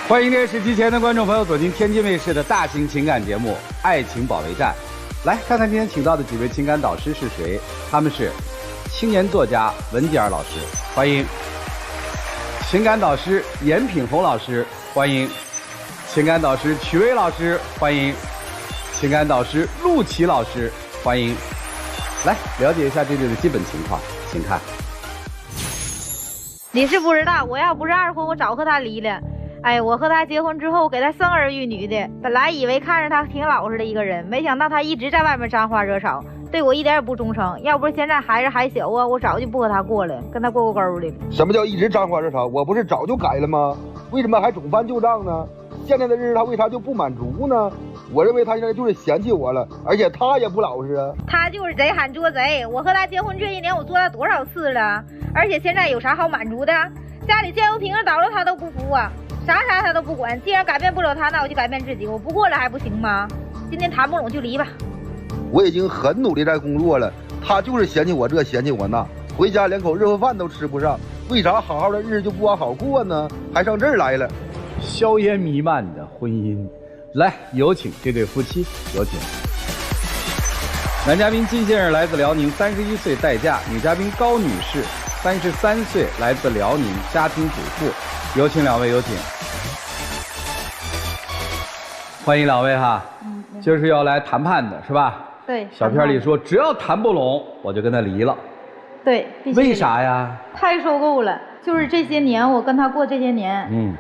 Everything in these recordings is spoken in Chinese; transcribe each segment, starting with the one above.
欢迎电视机前的观众朋友走进天津卫视的大型情感节目《爱情保卫战》，来看看今天请到的几位情感导师是谁？他们是青年作家文洁儿老师，欢迎；情感导师严品红老师，欢迎；情感导师曲薇老师，欢迎；情感导师陆琪老师，欢迎。来了解一下这对的基本情况，请看。你是不知道，我要不是二婚，我早和他离了。哎，我和他结婚之后，给他生儿育女的，本来以为看着他挺老实的一个人，没想到他一直在外面沾花惹草，对我一点也不忠诚。要不是现在孩子还小啊，我早就不和他过了，跟他过沟的。什么叫一直沾花惹草？我不是早就改了吗？为什么还总翻旧账呢？现在的日子他为啥就不满足呢？我认为他现在就是嫌弃我了，而且他也不老实啊。他就是贼喊捉贼。我和他结婚这一年，我做了多少次了？而且现在有啥好满足的？家里酱油瓶倒了他都不服啊，啥他都不管。既然改变不了他，那我就改变自己。我不过了还不行吗？今天谈不拢就离吧。我已经很努力在工作了，他就是嫌弃我这嫌弃我那，回家连口热乎饭都吃不上。为啥好好的日子就不往好过呢？还上这儿来了？硝烟弥漫的婚姻，来有请这对夫妻，有请。男嘉宾金先生来自辽宁，31岁待嫁；女嘉宾高女士33岁，来自辽宁，家庭主妇。有请两位，有请。欢迎两位哈，今儿是要来谈判的是吧？对。小片里说，只要谈不拢，我就跟他离了。对，必须。为啥呀？太受够了，就是这些年我跟他过这些年，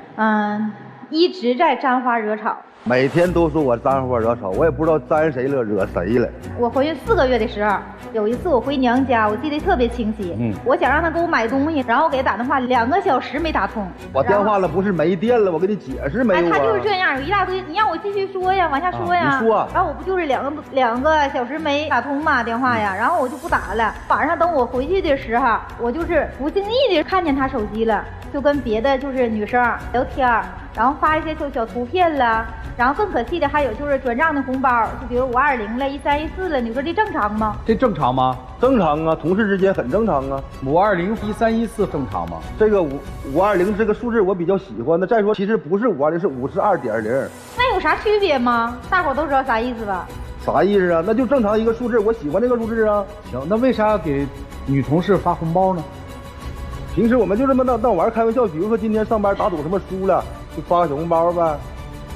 一直在沾花惹草。每天都说我沾花惹草，我也不知道沾谁了，惹谁了。我怀孕4个月的时候，有一次我回娘家，我记得特别清晰。我想让他给我买东西，然后给他打电话2个小时没打通。我电话了不是没电了，我给你解释没有啊？他就是这样，有一大堆，你让我继续说呀，往下说呀。你说。然后我不就是两个小时没打通嘛电话呀，然后我就不打了。晚上等我回去的时候，我就是不经意的看见他手机了，就跟别的就是女生聊天，然后发一些小图片了。然后更可气的还有就是转账的红包，就比如520了、1314了，你说这正常吗？这正常吗？正常啊，同事之间很正常啊。520、1314正常吗？这个520这个数字我比较喜欢的。再说其实不是520，是52.0。那有啥区别吗？大伙都知道啥意思吧？啥意思啊？那就正常一个数字，我喜欢这个数字啊。行，那为啥要给女同事发红包呢？平时我们就这么闹玩开玩笑，比如说今天上班打赌什么输了，就发个小红包呗。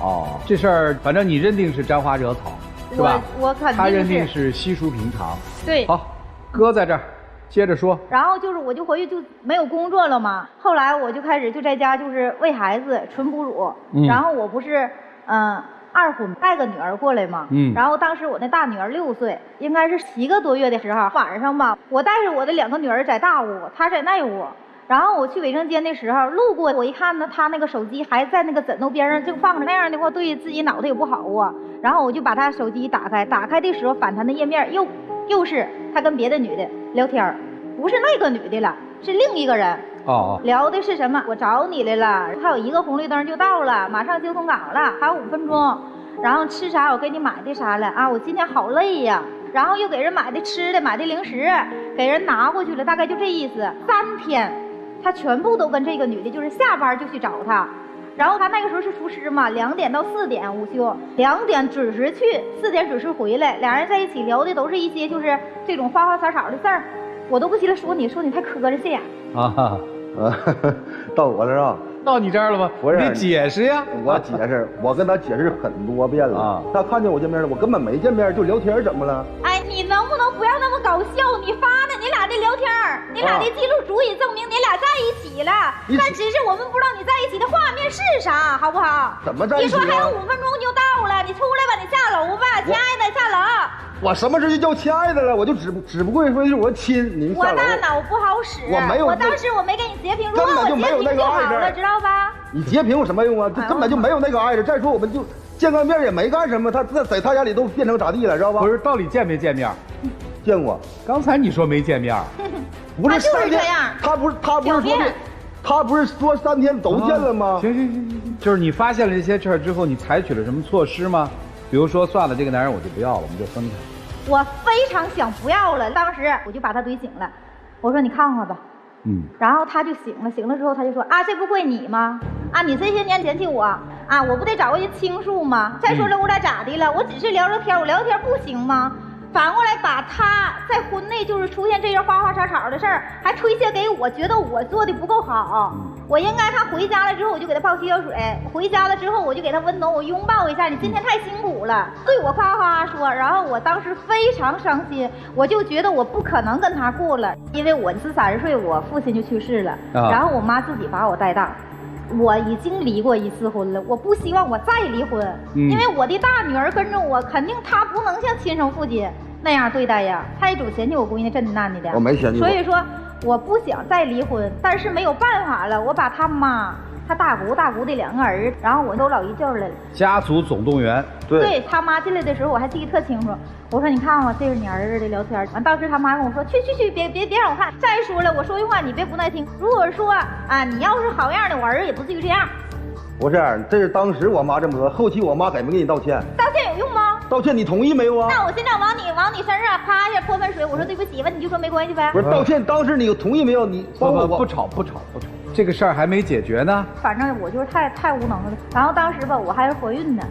哦，这事儿反正你认定是沾花惹草，是吧？我肯定是。他认定是稀疏平常。对。好，搁在这儿，接着说。然后就是我就回去就没有工作了嘛，后来我就开始就在家就是喂孩子纯哺乳，然后我不是二婚带个女儿过来嘛，然后当时我那大女儿6岁，应该是7个多月的时候，晚上吧，我带着我的2个女儿在大屋，她在那屋。然后我去卫生间的时候，路过我一看呢，他那个手机还在那个枕头边上正放着，那样的话对自己脑袋也不好啊。然后我就把他手机打开的时候，反弹的页面又是他跟别的女的聊天，不是那个女的了，是另一个人。聊的是什么？我找你来了，还有1个红绿灯就到了，马上交通岗了，还有5分钟。然后吃啥？我给你买的啥了啊？我今天好累呀。然后又给人买的吃的，买的零食，给人拿过去了，大概就这意思。3天。他全部都跟这个女的，就是下班就去找他，然后他那个时候是厨师嘛，2点到4点午休，2点准时去，4点准时回来，俩人在一起聊的都是一些就是这种花花草草的事儿，我都不稀得说你太磕碜呀。到我这儿啊。到你这儿了吗？不是，你解释呀。我解释，我跟他解释很多遍了啊。他看见我见面了，我根本没见面，就聊天，怎么了？哎，你能不能不要那么搞笑？你发的你俩的聊天，你俩的记录足以证明你俩在一起了，但只是我们不知道你在一起的画面是啥，好不好？怎么在一起？你说还有5分钟就到了，你出来吧，你下楼吧，亲爱的，下楼。我什么时候就叫亲爱的了？我就只不过说是我亲您下楼。我大脑不好使，我没有。我当时我没给你截屏，如果我截屏就好了，知道吧？你截屏有什么用啊？这根本就没有那个爱着。再说我们就见个面也没干什么，他在他家里都变成咋地了，知道吧？不是，到底见没见面？见过。刚才你说没见面，不是3天，他不是说3天都见了吗？行，就是你发现了这些事儿之后，你采取了什么措施吗？比如说，算了，这个男人我就不要了，我们就分开。我非常想不要了，当时我就把他怼醒了，我说你看看吧，然后他就醒了之后他就说啊，这不怪你吗？啊，你这些年嫌弃我啊，我不得找个人倾诉吗？再说了，我俩咋的了？我只是聊聊天，我聊天不行吗？反过来把他在婚内就是出现这样花花草草的事儿，还推卸给我，觉得我做的不够好。我应该他回家了之后，我就给他泡洗脚水；回家了之后，我就给他温暖，我拥抱一下。你今天太辛苦了，对我夸夸说。然后我当时非常伤心，我就觉得我不可能跟他过了，因为我是30岁，我父亲就去世了，然后我妈自己把我带大。我已经离过1次婚了，我不希望我再离婚，因为我的大女儿跟着我，肯定她不能像亲生父亲那样对待呀，她也总嫌弃我闺女这的那的。我没嫌弃。所以说我不想再离婚，但是没有办法了，我把他妈、他大姑的2个儿子，然后我都老姨叫来了。家族总动员。对他妈进来的时候，我还记得特清楚。我说你看啊，这是你儿子的聊天。完，当时他妈跟我说，去，别让我看。再说了，我说句话你别不耐听。如果说啊，你要是好样的，我儿子也不至于这样。不是，这是当时我妈这么说，后期我妈给没给你道歉？道歉有用吗？道歉你同意没有啊？那我现在往你身上啪一下泼盆水，我说对不起吧，你就说没关系呗。不是道歉，当时你同意没有？你不吵，这个事儿还没解决呢。反正我就是太无能了。然后当时吧，我还是怀孕呢。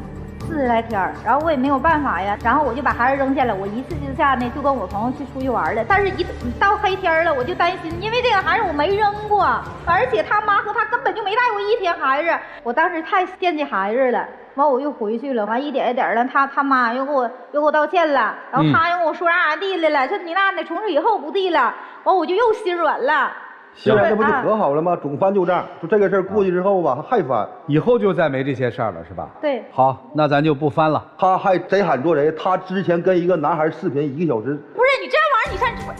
40来天，然后我也没有办法呀，然后我就把孩子扔下了，我一次之下呢就跟我朋友去出去玩了。但是一到黑天了，我就担心，因为这个孩子我没扔过，而且他妈和他根本就没带过1天孩子，我当时太惦记孩子了。完我又回去了，完一点的，他妈又给我道歉了，然后他又跟我说啥地来了，说你那的从此以后不地了，完我就又心软了。行，这不就可好了吗？总翻旧账，就这个事儿过去之后吧，还翻，以后就再没这些事儿了，是吧？对。好，那咱就不翻了。他还贼喊做贼，他之前跟一个男孩视频1个小时。不是你这玩意儿，你看，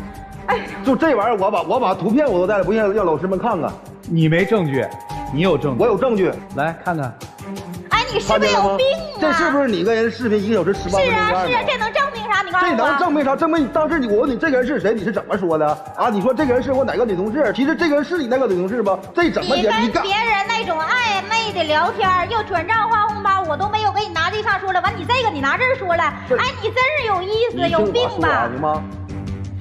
哎，就这玩意儿，我把图片我都带了，不信让老师们看看。你没证据，你有证据。我有证据，来看看。哎，你是不是有病啊？这是不是你跟人视频1个小时18分钟？是啊，这能证明啥？你告诉我。这能证明啥？证明当时我问你这个人是谁，你是怎么说的啊？你说这个人是我哪个女同事？其实这个人是你那个女同事吧？这怎么解？你跟别人那种暧昧的聊天，又转账发红包，我都没有给你拿这上说了。完，你这个你拿这儿说了，哎，你真是有意思，有病吧？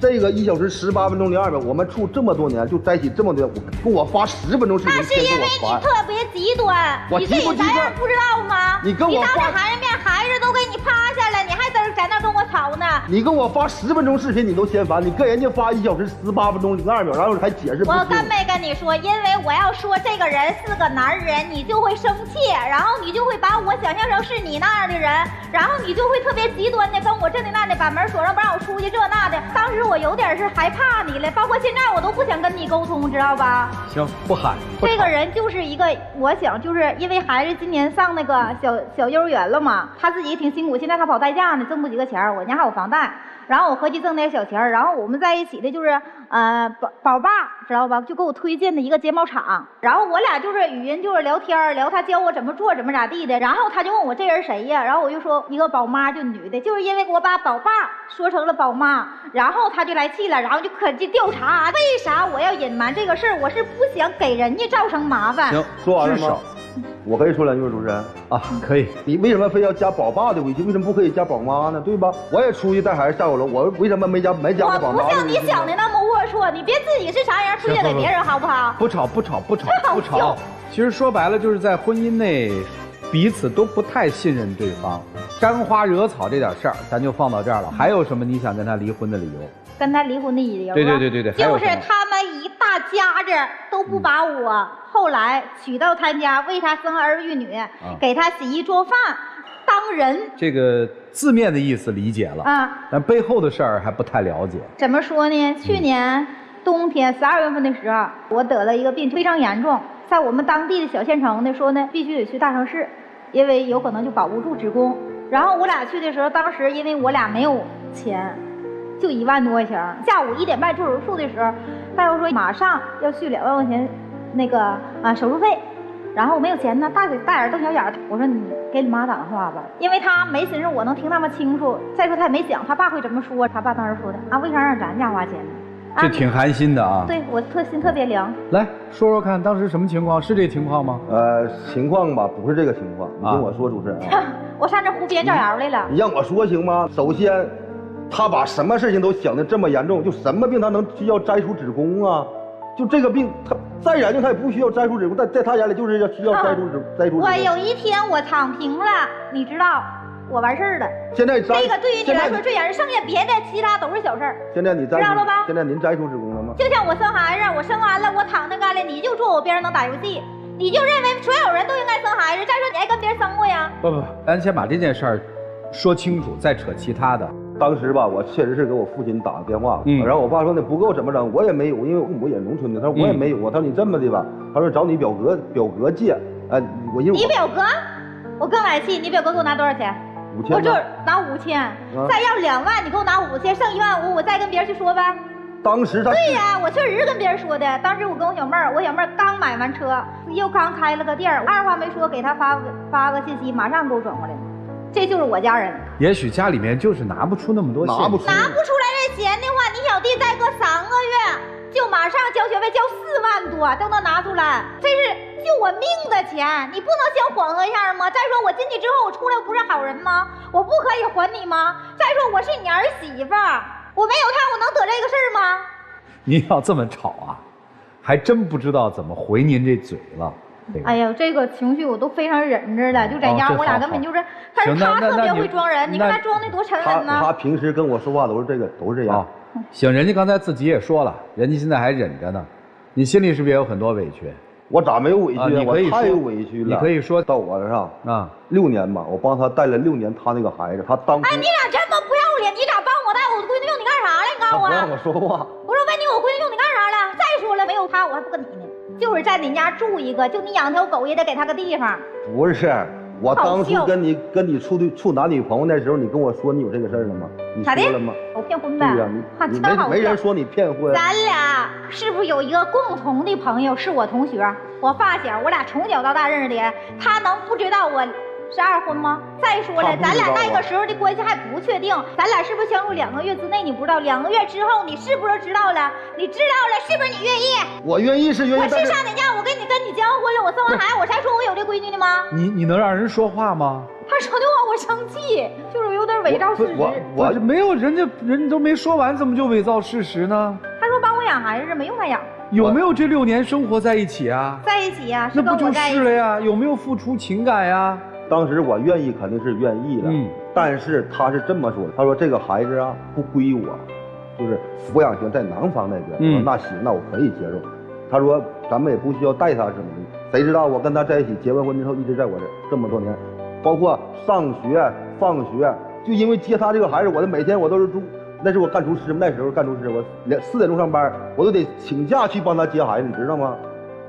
这个1小时18分钟02秒，我们处这么多年，就在一起这么多年，跟我发10分钟视频，那是因为你特别极端，你自己咱样不知道吗？你当着孩子面，孩子都给你趴下了，你还在那跟我吵呢。你跟我发10分钟视频，你都嫌烦，你跟人家发1小时18分钟02秒，然后还解释不清。我跟没跟你说，因为我要说这个人是个男人，你就会生气，然后你就会把我想象成是你那样的人，然后你就会特别极端的跟我这的那的，把门锁上不让我出去这那的。当时我有点是害怕你了，包括现在我都不想跟你沟通，知道吧？行，不喊。这个人就是一个，我想就是因为孩子今年上那个小幼儿园了嘛，他自己也挺辛苦，现在他跑代驾呢，挣不几个钱，我家还有房贷，然后我合计挣点小钱，然后我们在一起的就是宝爸知道吧，就给我推荐的一个睫毛厂，然后我俩就是语音就是聊天，聊他教我怎么做怎么咋地的，然后他就问我这人谁呀，然后我就说一个宝妈，就女的，就是因为我把宝爸说成了宝妈，然后他就来气了，然后就可去调查为啥我要隐瞒这个事儿，我是不想给人家造成麻烦。行，说完了吗？我可以说两句，主持人啊，可以。你为什么非要加宝爸的微信？为什么不可以加宝妈呢？对吧？我也出去带孩子下过楼，我为什么没加宝妈？我不像你想的那么龌龊，你别自己是啥人推荐给别人，好不好？不吵。其实说白了，就是在婚姻内，彼此都不太信任对方，沾花惹草这点事儿，咱就放到这儿了。还有什么你想跟他离婚的理由？跟他离婚的理由？对，就是他们一大家子都不把我后来娶到他家，为他生儿育女，给他洗衣做饭，当人。这个字面的意思理解了啊，但背后的事儿还不太了解。怎么说呢？去年冬天12月份的时候，我得了一个病，非常严重，在我们当地的小县城呢，说呢必须得去大城市，因为有可能就保不住子宫。然后我俩去的时候，当时因为我俩没有钱。就1万多块钱，下午1点半做手术的时候，大夫说马上要续2万块钱那个手术费，然后我没有钱呢，大眼瞪小眼，我说你给你妈打电话吧，因为他没寻思我能听那么清楚，再说他也没想他爸会怎么说，他爸当时说的啊，为啥让咱家花钱呢？这挺寒心的啊。对，我心特别凉。来说说看，当时什么情况？是这情况吗？情况吧，不是这个情况，你跟我说，主持人啊。我上这胡编造谣来了。你让我说行吗？首先。他把什么事情都想得这么严重，就什么病他能需要摘除子宫啊？就这个病，他再严重他也不需要摘除子宫，在他眼里就是需要摘除子宫。我有一天我躺平了，你知道，我完事儿了。现在这个对于你来说最严重，剩下别的其他都是小事儿。现在你知道了吧？现在您摘除子宫了吗？就像我生孩子，我生完了，我躺那干了，你就坐我边上能打游戏，你就认为所有人都应该生孩子。再说你还跟别人生过呀？不，咱先把这件事儿说清楚，再扯其他的。当时吧，我确实是给我父亲打个电话，然后我爸说那不够怎么整？我也没有，因为我父母也农村的，他说我也没有啊。他说你这么的吧，他说找你表哥借，你表哥，我更来气，你表哥给我拿多少钱？5000，我就拿5000，再要2万，你给我拿5000，剩15000，我再跟别人去说呗。当时他对呀，我确实是跟别人说的。当时我跟我小妹儿刚买完车，又刚开了个店儿，二话没说给他发个信息，马上给我转过来。这就是我家人。也许家里面就是拿不出那么多钱，拿不出来这钱的话，你小弟再过3个月就马上交学费，交4万多都能拿出来，这是救我命的钱，你不能先缓和一下吗？再说我进去之后，我出来不是好人吗？我不可以还你吗？再说我是你儿媳妇，我没有他，我能得这个事儿吗？您要这么吵啊，还真不知道怎么回您这嘴了。哎呀，这个情绪我都非常忍着了，就在家我俩根本就是，但是他特别会装人，你看他装的多沉稳呢。他平时跟我说话都是这样。行，人家刚才自己也说了，人家现在还忍着呢，你心里是不是也有很多委屈？我咋没有委屈啊？你可以我太委屈了。你可以说到我上啊，6年吧，我帮他带了6年他那个孩子，他当初。哎，你俩这么不要脸，你咋帮我带我闺女用你干啥了？你告诉我。不让我说话。我说问你，我闺女用你干啥了？再说了，没有他我还不跟你呢。就是在你家住一个，就你养条狗也得给他个地方。不是，我当初跟你处男女朋友那时候，你跟我说你有这个事儿了吗？你说了吗？我骗婚呗。对呀，你没人说你骗婚。咱俩是不是有一个共同的朋友？是我同学，我发小，我俩从小到大认识的。他能不知道我是二婚吗？再说了，咱俩那个时候的关系还不确定，咱俩是不是相处2个月之内你不知道？2个月之后你是不是知道了？你知道了，是不是你愿意？我愿意是愿意。我是上你家，我跟你结完婚了，我生完孩子，我才说我有这闺女的吗？你能让人说话吗？他说的话我生气，就是有点伪造事实。我没有，人都没说完，怎么就伪造事实呢？他说帮我养孩子，没用他养。有没有这6年生活在一起啊？在一起呀，那不就是了呀？有没有付出情感呀？当时我愿意肯定是愿意的，但是他是这么说的，他说这个孩子啊不归我，就是抚养权在男方那边。我说那行，那我可以接受。他说咱们也不需要带他什么的，谁知道我跟他在一起，结完婚之后一直在我这这么多年，包括上学放学，就因为接他这个孩子，我每天我都是住。那是我干厨师，那时候干厨师，我4点钟上班，我都得请假去帮他接孩子，你知道吗？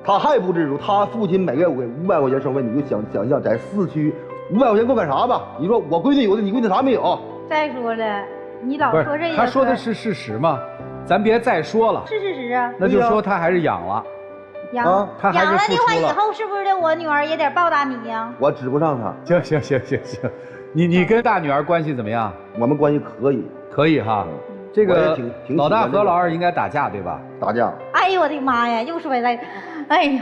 他还不知足，他父亲每个月给500块钱生活费，你就想象在市区500块钱够干啥吧？你说我闺女有的，你闺女啥没有？再说了，你老说这个，他说的是事实嘛，咱别再说了。是事实啊。那就说他还是养了。他还是养了的话，以后是不是我女儿也得报答你呀？我指不上他。行，你跟大女儿关系怎么样？我们关系可以哈。这个老大和老二应该打架对吧？打架。哎呦我的妈呀，又说来，哎呦，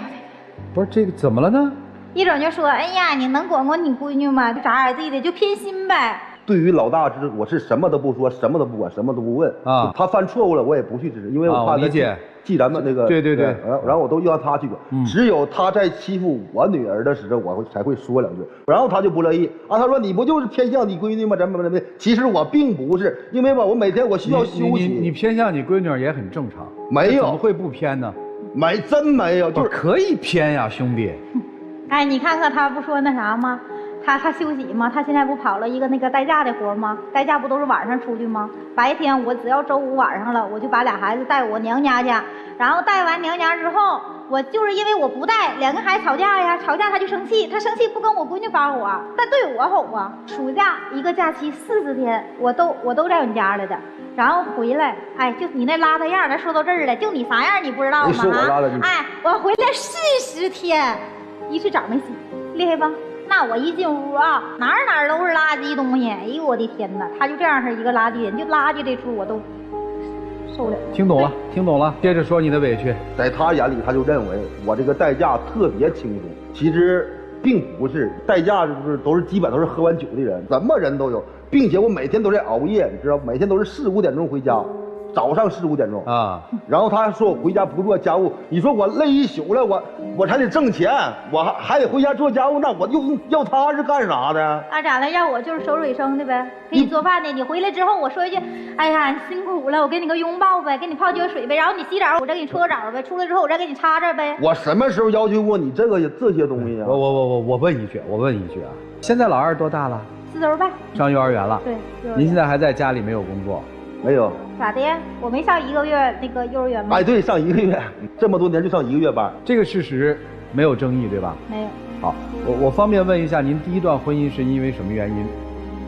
不是这个怎么了呢？一整就说，哎呀，你能管管你闺女吗？就咋地的，就偏心呗。对于老大我是什么都不说，什么都不管，什么都不问啊。他犯错误了，我也不去指，因为我怕他记咱们那个。对。然后我都让他去管，只有他在欺负我女儿的时候，我才会说2句，然后他就不乐意啊。他说你不就是偏向你闺女吗？怎么？其实我并不是，因为吧，我每天我需要休息。你偏向你闺女也很正常，没有，怎么会不偏呢？真没有，就是可以偏呀，兄弟。哎，你看看他不说那啥吗？他休息吗？他现在不跑了一个那个代驾的活吗？代驾不都是晚上出去吗？白天我只要周5晚上了，我就把俩孩子带我娘家去，然后带完娘家之后，我就是因为我不带，2个孩子吵架呀，吵架他就生气，他生气不跟我闺女发火，他对我吼啊。暑假一个假期40天，我都在我们家来的，然后回来，哎，就你那邋遢样，咱说到这儿了，就你啥样你不知道吗？哎，我回来40天，一次澡没洗，厉害吧？那我一进屋啊，哪儿都是垃圾东西，哎呦我的天哪！他就这样是一个垃圾人，就垃圾这出我都受不了。听懂了，接着说你的委屈。在他眼里，他就认为我这个代驾特别轻松，其实并不是，代驾都是基本都是喝完酒的人，什么人都有，并且我每天都在熬夜，你知道，每天都是4、5点钟回家，早上4、5点钟啊。然后他说我回家不做家务，你说我累一宿了，我才得挣钱，我还得回家做家务，那我又要他是干啥的？那咋的？要我就是守水生的呗，给你做饭的。你回来之后我说一句，哎呀你辛苦了，我给你个拥抱呗，给你泡脚水呗，然后你洗澡我再给你搓个澡呗，出来之后我再给你擦擦呗。我什么时候要求过你这些东西啊？我问一句啊，现在老二多大了4周半，上幼儿园了。对，您现在还在家里没有工作？没有。咋的？我没上1个月那个幼儿园吗？哎，对，上1个月，这么多年就上1个月班，这个事实没有争议，对吧？没有。好，我方便问一下，您第一段婚姻是因为什么原因？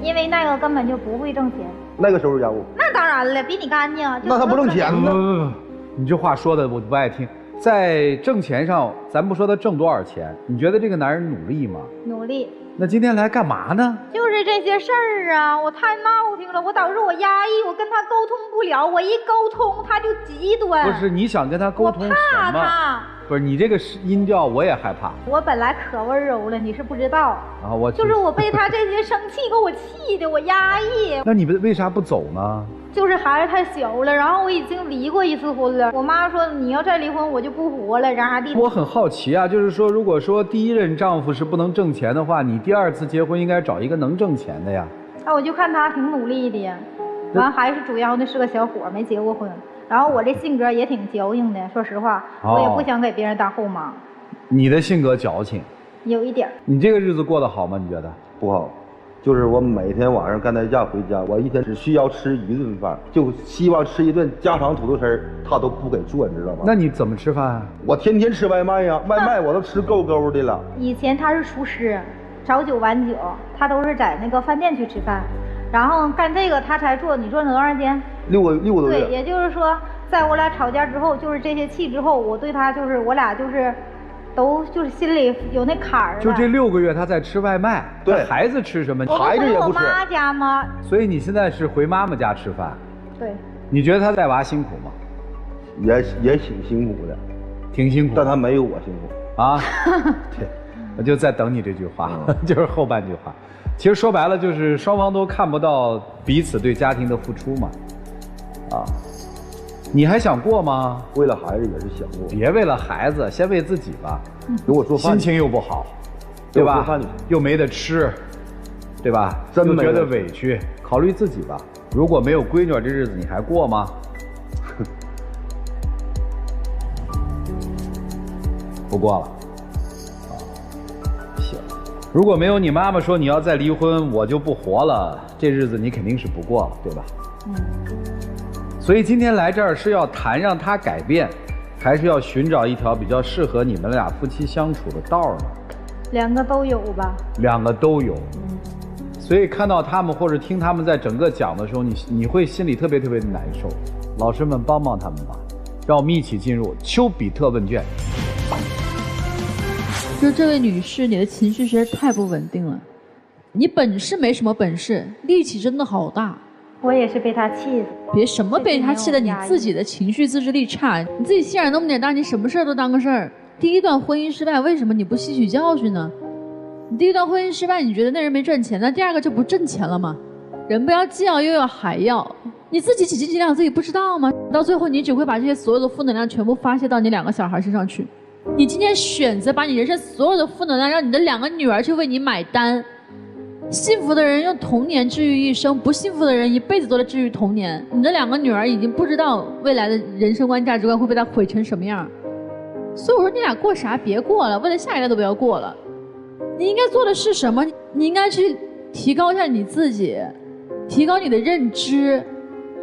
因为那个根本就不会挣钱。那个收拾家务？那当然了，比你干净。那他不挣钱呢？不，你这话说的我不爱听。在挣钱上，咱不说他挣多少钱，你觉得这个男人努力吗？努力。那今天来干嘛呢？就是这些事儿啊，我太闹腾了，我导致我压抑，我跟他沟通不了，我一沟通他就极端。不是你想跟他沟通什么？我怕他。不是你这个音调我也害怕。我本来可温柔了，你是不知道。啊，就是我被他这些生气给我气的，我压抑。那你为啥不走呢？就是孩子太小了，然后我已经离过1次婚了。我妈说你要再离婚我就不活了，然啥地。我很好奇啊，就是说，如果说第一任丈夫是不能挣钱的话，你第2次结婚应该找一个能挣钱的呀。我就看他挺努力的，完还是主要的是个小伙，没结过婚。然后我这性格也挺矫情的，说实话，我也不想给别人当后妈。你的性格矫情，有一点。你这个日子过得好吗？你觉得？不好。就是我每天晚上干代假回家，我一天只需要吃1顿饭，就希望吃一顿家常土豆丝儿，他都不给做，你知道吗？那你怎么吃饭啊？我天天吃外卖呀，外卖我都吃够够的了。以前他是厨师，早9晚9，他都是在那个饭店去吃饭，然后干这个他才做。你做了多长时间？6个多月。对，也就是说，在我俩吵架之后，就是这些气之后，我对他就是我俩就是。都就是心里有那坎儿。就这6个月他在吃外卖，对，孩子吃什么？孩子也不吃。我妈家吗？所以你现在是回妈妈家吃饭。对。你觉得他带娃辛苦吗？也挺辛苦的，挺辛苦。但他没有我辛苦啊。对，我就在等你这句话，就是后半句话。其实说白了就是双方都看不到彼此对家庭的付出嘛。啊。你还想过吗？为了孩子也是想过。别为了孩子，先为自己吧。给我做饭，心情又不好，对吧？又没得吃，对吧？又觉得委屈，考虑自己吧。如果没有闺女，这日子你还过吗？不过了。行。如果没有你妈妈说你要再离婚，我就不活了，这日子你肯定是不过了，对吧？所以今天来这儿是要谈让他改变，还是要寻找一条比较适合你们俩夫妻相处的道呢？2个都有吧。2个都有。所以看到他们或者听他们在整个讲的时候，你会心里特别特别的难受。老师们帮帮他们吧，让我们一起进入丘比特问卷。就这位女士，你的情绪实在太不稳定了。你本事没什么本事，力气真的好大。我也是被他气的。别什么被他气的，你自己的情绪自制力差，你自己心眼那么点大，你什么事儿都当个事儿。第一段婚姻失败，为什么你不吸取教训呢？你第一段婚姻失败，你觉得那人没赚钱，那第2个就不挣钱了吗？人不要既要又要还要，你自己几斤几两自己不知道吗？到最后你只会把这些所有的负能量全部发泄到你2个小孩身上去。你今天选择把你人生所有的负能量让你的2个女儿去为你买单。幸福的人用童年治愈一生，不幸福的人一辈子都在治愈童年。你的2个女儿已经不知道未来的人生观价值观会被他毁成什么样，所以我说你俩过啥别过了，为了下一代都不要过了。你应该做的是什么？你应该去提高一下你自己，提高你的认知。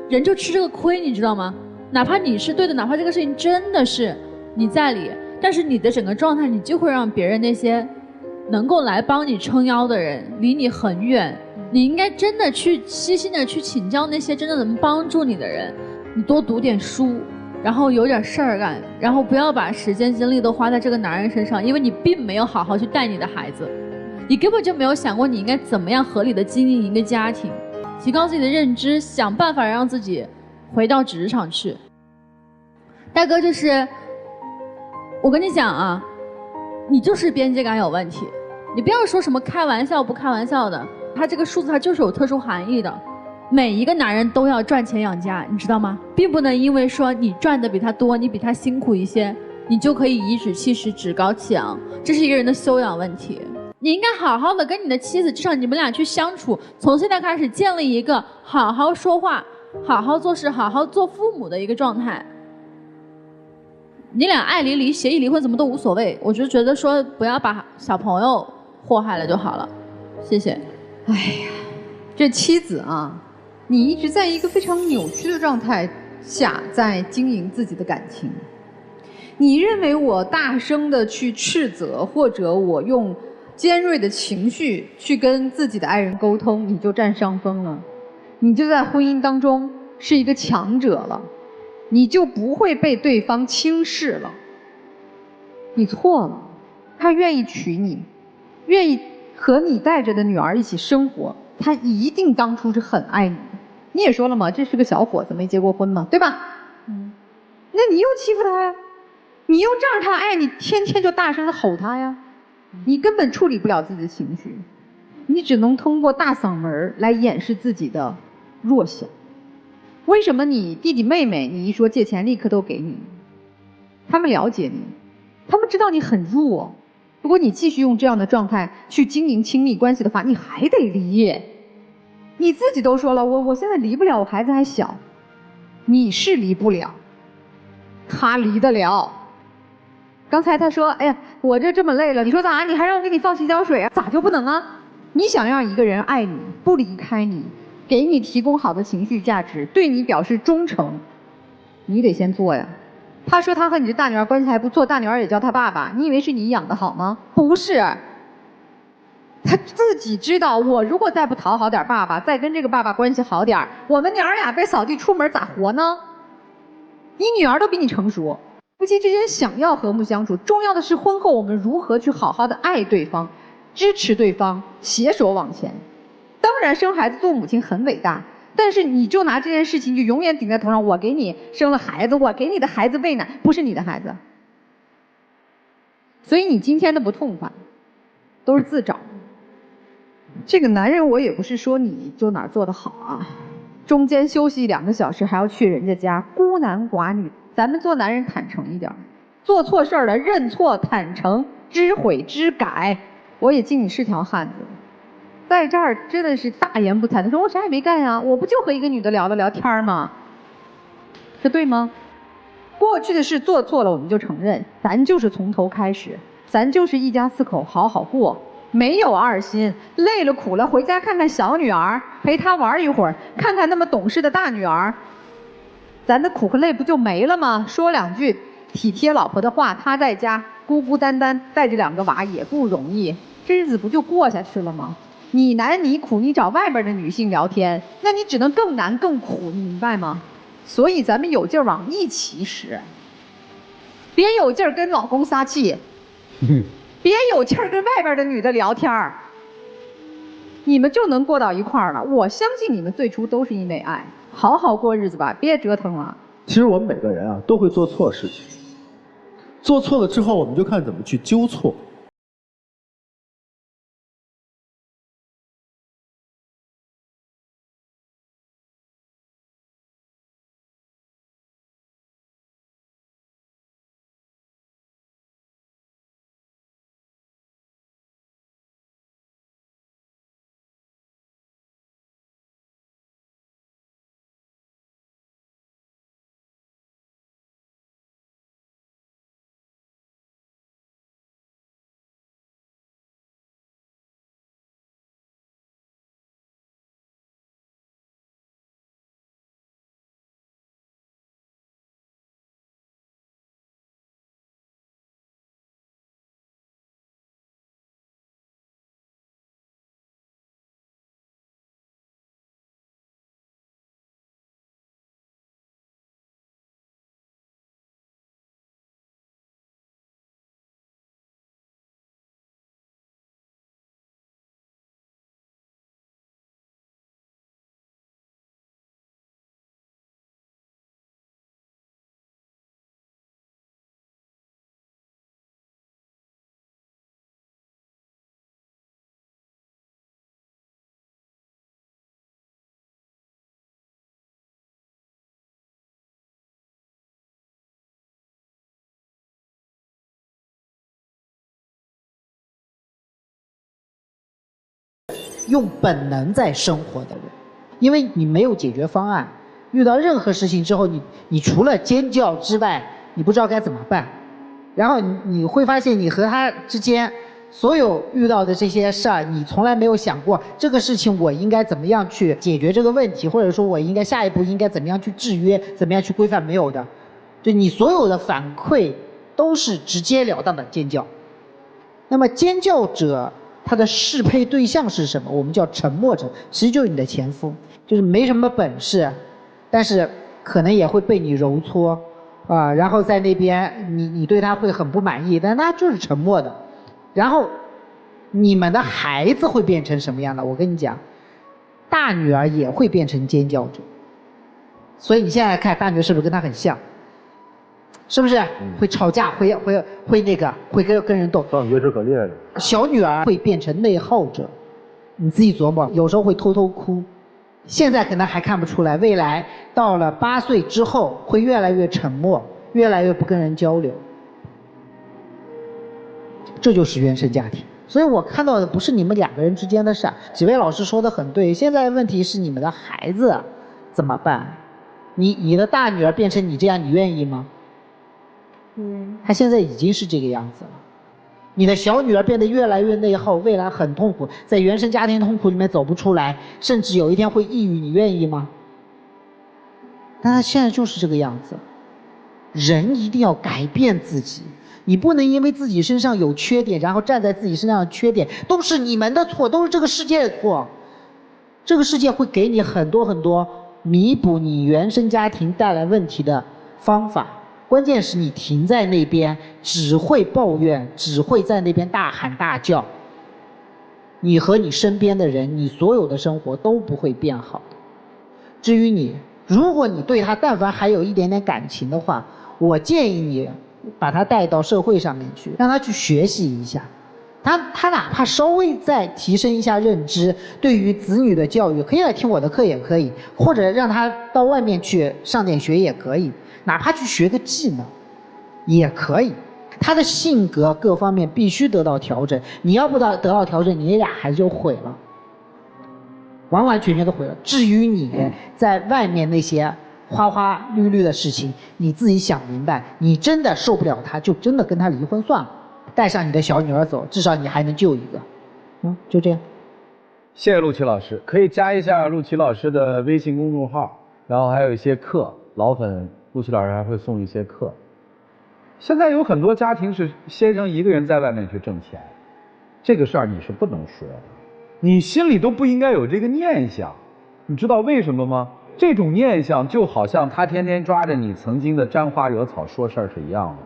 人就吃这个亏，你知道吗？哪怕你是对的，哪怕这个事情真的是你在理，但是你的整个状态，你就会让别人那些能够来帮你撑腰的人离你很远。你应该真的去细心的去请教那些真的能帮助你的人。你多读点书，然后有点事儿干，然后不要把时间精力都花在这个男人身上，因为你并没有好好去带你的孩子，你根本就没有想过你应该怎么样合理的经营一个家庭，提高自己的认知，想办法让自己回到职场去。大哥，就是我跟你讲啊，你就是边界感有问题，你不要说什么开玩笑不开玩笑的，它这个数字它就是有特殊含义的。每一个男人都要赚钱养家，你知道吗？并不能因为说你赚的比他多，你比他辛苦一些，你就可以颐指气使、趾高气扬，这是一个人的修养问题。你应该好好的跟你的妻子，至少你们俩去相处，从现在开始建立一个好好说话、好好做事、好好做父母的一个状态。你俩爱离，协议离婚，怎么都无所谓。我就觉得说不要把小朋友祸害了就好了。谢谢。哎呀，这妻子啊，你一直在一个非常扭曲的状态下在经营自己的感情。你认为我大声的去斥责，或者我用尖锐的情绪去跟自己的爱人沟通，你就占上风了，你就在婚姻当中是一个强者了，你就不会被对方轻视了。你错了，他愿意娶你，愿意和你带着的女儿一起生活，他一定当初是很爱你的。你也说了嘛，这是个小伙子，没结过婚嘛，对吧？那你又欺负他呀，你又仗着他爱你，天天就大声的吼他呀。你根本处理不了自己的情绪，你只能通过大嗓门来掩饰自己的弱小。为什么你弟弟妹妹你一说借钱立刻都给你？他们了解你，他们知道你很弱。如果你继续用这样的状态去经营亲密关系的话，你还得离。你自己都说了，我现在离不了，我孩子还小。你是离不了，他离得了。刚才他说，哎呀，我这么累了，你说咋？你还让我给你放洗脚水啊？咋就不能啊？你想让一个人爱你，不离开你，给你提供好的情绪价值，对你表示忠诚，你得先做呀。他说他和你这大女儿关系还不错，大女儿也叫他爸爸，你以为是你养的好吗？不是，他自己知道，我如果再不讨好点爸爸，再跟这个爸爸关系好点，我们娘儿俩被扫地出门咋活呢？你女儿都比你成熟。夫妻之间想要和睦相处，重要的是婚后我们如何去好好的爱对方，支持对方，携手往前。当然生孩子做母亲很伟大，但是你就拿这件事情就永远顶在头上，我给你生了孩子，我给你的孩子喂奶，不是你的孩子。所以你今天的不痛快都是自找。这个男人我也不是说你就哪儿做得好啊，中间休息2个小时还要去人家家，孤男寡女。咱们做男人坦诚一点，做错事儿了认错坦诚，知悔知改。我也敬你是条汉子，在这儿真的是大言不惭的说，我啥也没干呀，我不就和一个女的聊了聊天吗？这对吗？过去的事做错了我们就承认，咱就是从头开始，咱就是一家4口好好过，没有二心，累了苦了回家看看小女儿，陪她玩一会儿，看看那么懂事的大女儿，咱的苦和累不就没了吗？说2句体贴老婆的话，她在家孤孤单单带着2个娃也不容易，这日子不就过下去了吗？你难你苦，你找外边的女性聊天，那你只能更难更苦，你明白吗？所以咱们有劲儿往一起使，别有劲儿跟老公撒气，别有气儿跟外边的女的聊天儿，你们就能过到一块儿了。我相信你们最初都是因为爱，好好过日子吧，别折腾了。其实我们每个人啊都会做错事情，做错了之后，我们就看怎么去纠错。用本能在生活的人，因为你没有解决方案，遇到任何事情之后，你除了尖叫之外，你不知道该怎么办，然后你会发现你和他之间所有遇到的这些事儿，你从来没有想过这个事情我应该怎么样去解决这个问题，或者说我应该下一步应该怎么样去制约，怎么样去规范，没有的，就你所有的反馈都是直截了当的尖叫。那么尖叫者他的适配对象是什么？我们叫沉默者，其实就是你的前夫，就是没什么本事，但是可能也会被你揉搓啊，然后在那边你对他会很不满意，但他就是沉默的。然后你们的孩子会变成什么样的？我跟你讲，大女儿也会变成尖叫者。所以你现在看大女儿是不是跟他很像？是不是会吵架，会那个，会跟人斗？上学是可厉害的。小女儿会变成内耗者，你自己琢磨，有时候会偷偷哭。现在可能还看不出来，未来到了8岁之后会越来越沉默，越来越不跟人交流。这就是原生家庭。所以我看到的不是你们2个人之间的事儿。几位老师说的很对，现在问题是你们的孩子怎么办？你的大女儿变成你这样，你愿意吗？她现在已经是这个样子了。你的小女儿变得越来越内耗，未来很痛苦，在原生家庭痛苦里面走不出来，甚至有一天会抑郁，你愿意吗？但她现在就是这个样子。人一定要改变自己，你不能因为自己身上有缺点，然后站在自己身上的缺点都是你们的错，都是这个世界的错。这个世界会给你很多很多弥补你原生家庭带来问题的方法，关键是你停在那边只会抱怨，只会在那边大喊大叫，你和你身边的人，你所有的生活都不会变好的。至于你，如果你对他但凡还有一点点感情的话，我建议你把他带到社会上面去，让他去学习一下，他哪怕稍微再提升一下认知，对于子女的教育可以来听我的课也可以，或者让他到外面去上点学也可以，哪怕去学个技能也可以。他的性格各方面必须得到调整，你要不得到调整，你俩孩子就毁了，完完全全的毁了。至于你在外面那些花花绿绿的事情，你自己想明白，你真的受不了他，就真的跟他离婚算了，带上你的小女儿走，至少你还能救一个。就这样。谢谢陆琪老师，可以加一下陆琪老师的微信公众号，然后还有一些课，老粉陆琪老师还会送一些课。现在有很多家庭是先生一个人在外面去挣钱，这个事儿你是不能说的，你心里都不应该有这个念想，你知道为什么吗？这种念想就好像他天天抓着你曾经的沾花惹草说事儿是一样的，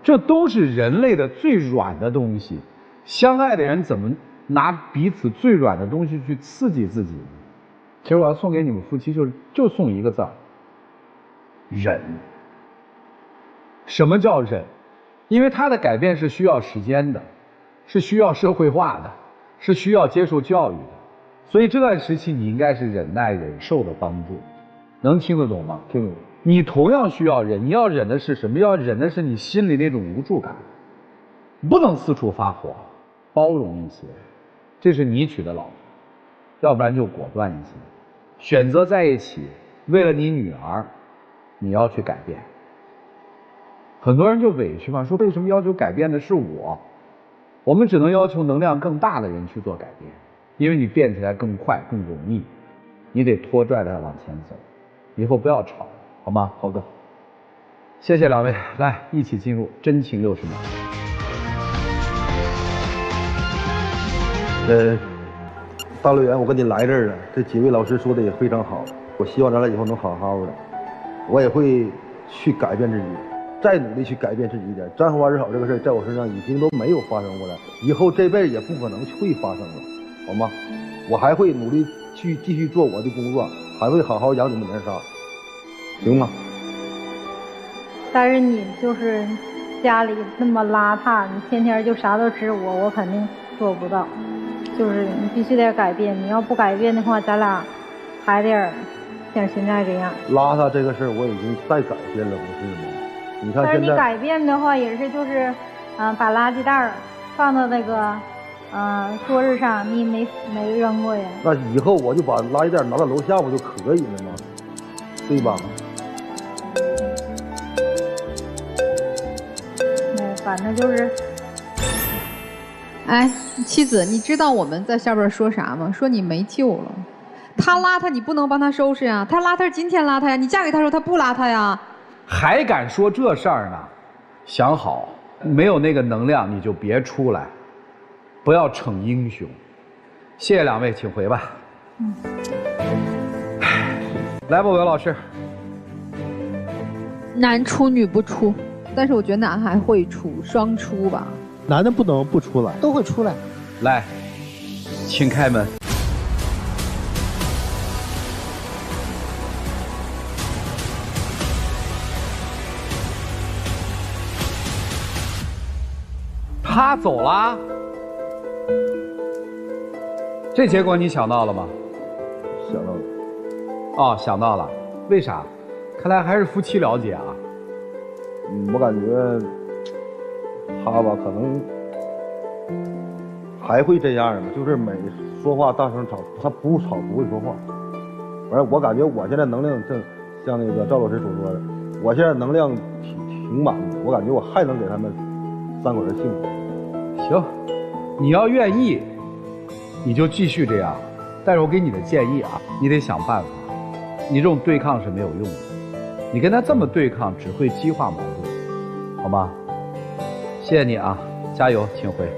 这都是人类的最软的东西。相爱的人怎么拿彼此最软的东西去刺激自己呢？其实我要送给你们夫妻就送一个字儿：忍。什么叫忍？因为他的改变是需要时间的，是需要社会化的，是需要接受教育的，所以这段时期你应该是忍耐忍受的帮助。能听得懂吗？听得懂。你同样需要忍，你要忍的是什么？要忍的是你心里那种无助感，不能四处发火，包容一些，这是你娶的老婆，要不然就果断一些，选择在一起，为了你女儿，你要去改变。很多人就委屈嘛，说为什么要求改变的是我？我们只能要求能量更大的人去做改变，因为你变起来更快更容易，你得拖拽着他往前走。以后不要吵，好吗？好的，谢谢2位，来一起进入真情60秒。大乐园，我跟你来这儿了，这几位老师说的也非常好，我希望咱俩以后能好好的，我也会去改变自己，再努力去改变自己一点。沾花惹草这个事儿在我身上已经都没有发生过了，以后这辈子也不可能会发生了，好吗？我还会努力去继续做我的工作，还会好好养你们娘仨，行吗？但是你就是家里那么邋遢，你天天就啥都指我肯定做不到。就是你必须得改变，你要不改变的话，咱俩还得像现在这样。邋遢这个事儿我已经在改变了，不是吗？你看现在。但是你改变的话，也是就是，把垃圾袋放到那个桌子上你没扔过呀？那以后我就把垃圾袋拿到楼下不就可以了吗？对吧？反正就是，哎，妻子，你知道我们在下边说啥吗？说你没救了。他邋遢，你不能帮他收拾呀。他邋遢是今天邋遢呀，你嫁给他时候他不邋遢呀。还敢说这事儿呢？想好，没有那个能量你就别出来，不要逞英雄。谢谢两位，请回吧。来吧，韦老师。男出女不出。但是我觉得男孩会出，双出吧。男的不能不出来，都会出来。来，请开门。他走了，这结果你想到了吗？想到了。哦，想到了。为啥？看来还是夫妻了解啊。我感觉他吧，可能还会这样的，就是每说话大声吵，他不吵不会说话。反正我感觉我现在能量正像那个赵老师所说的，我现在能量挺满的，我感觉我还能给他们3口人幸福。行，你要愿意，你就继续这样。但是我给你的建议啊，你得想办法。你这种对抗是没有用的，你跟他这么对抗只会激化矛盾，好吗？谢谢你啊，加油，请回。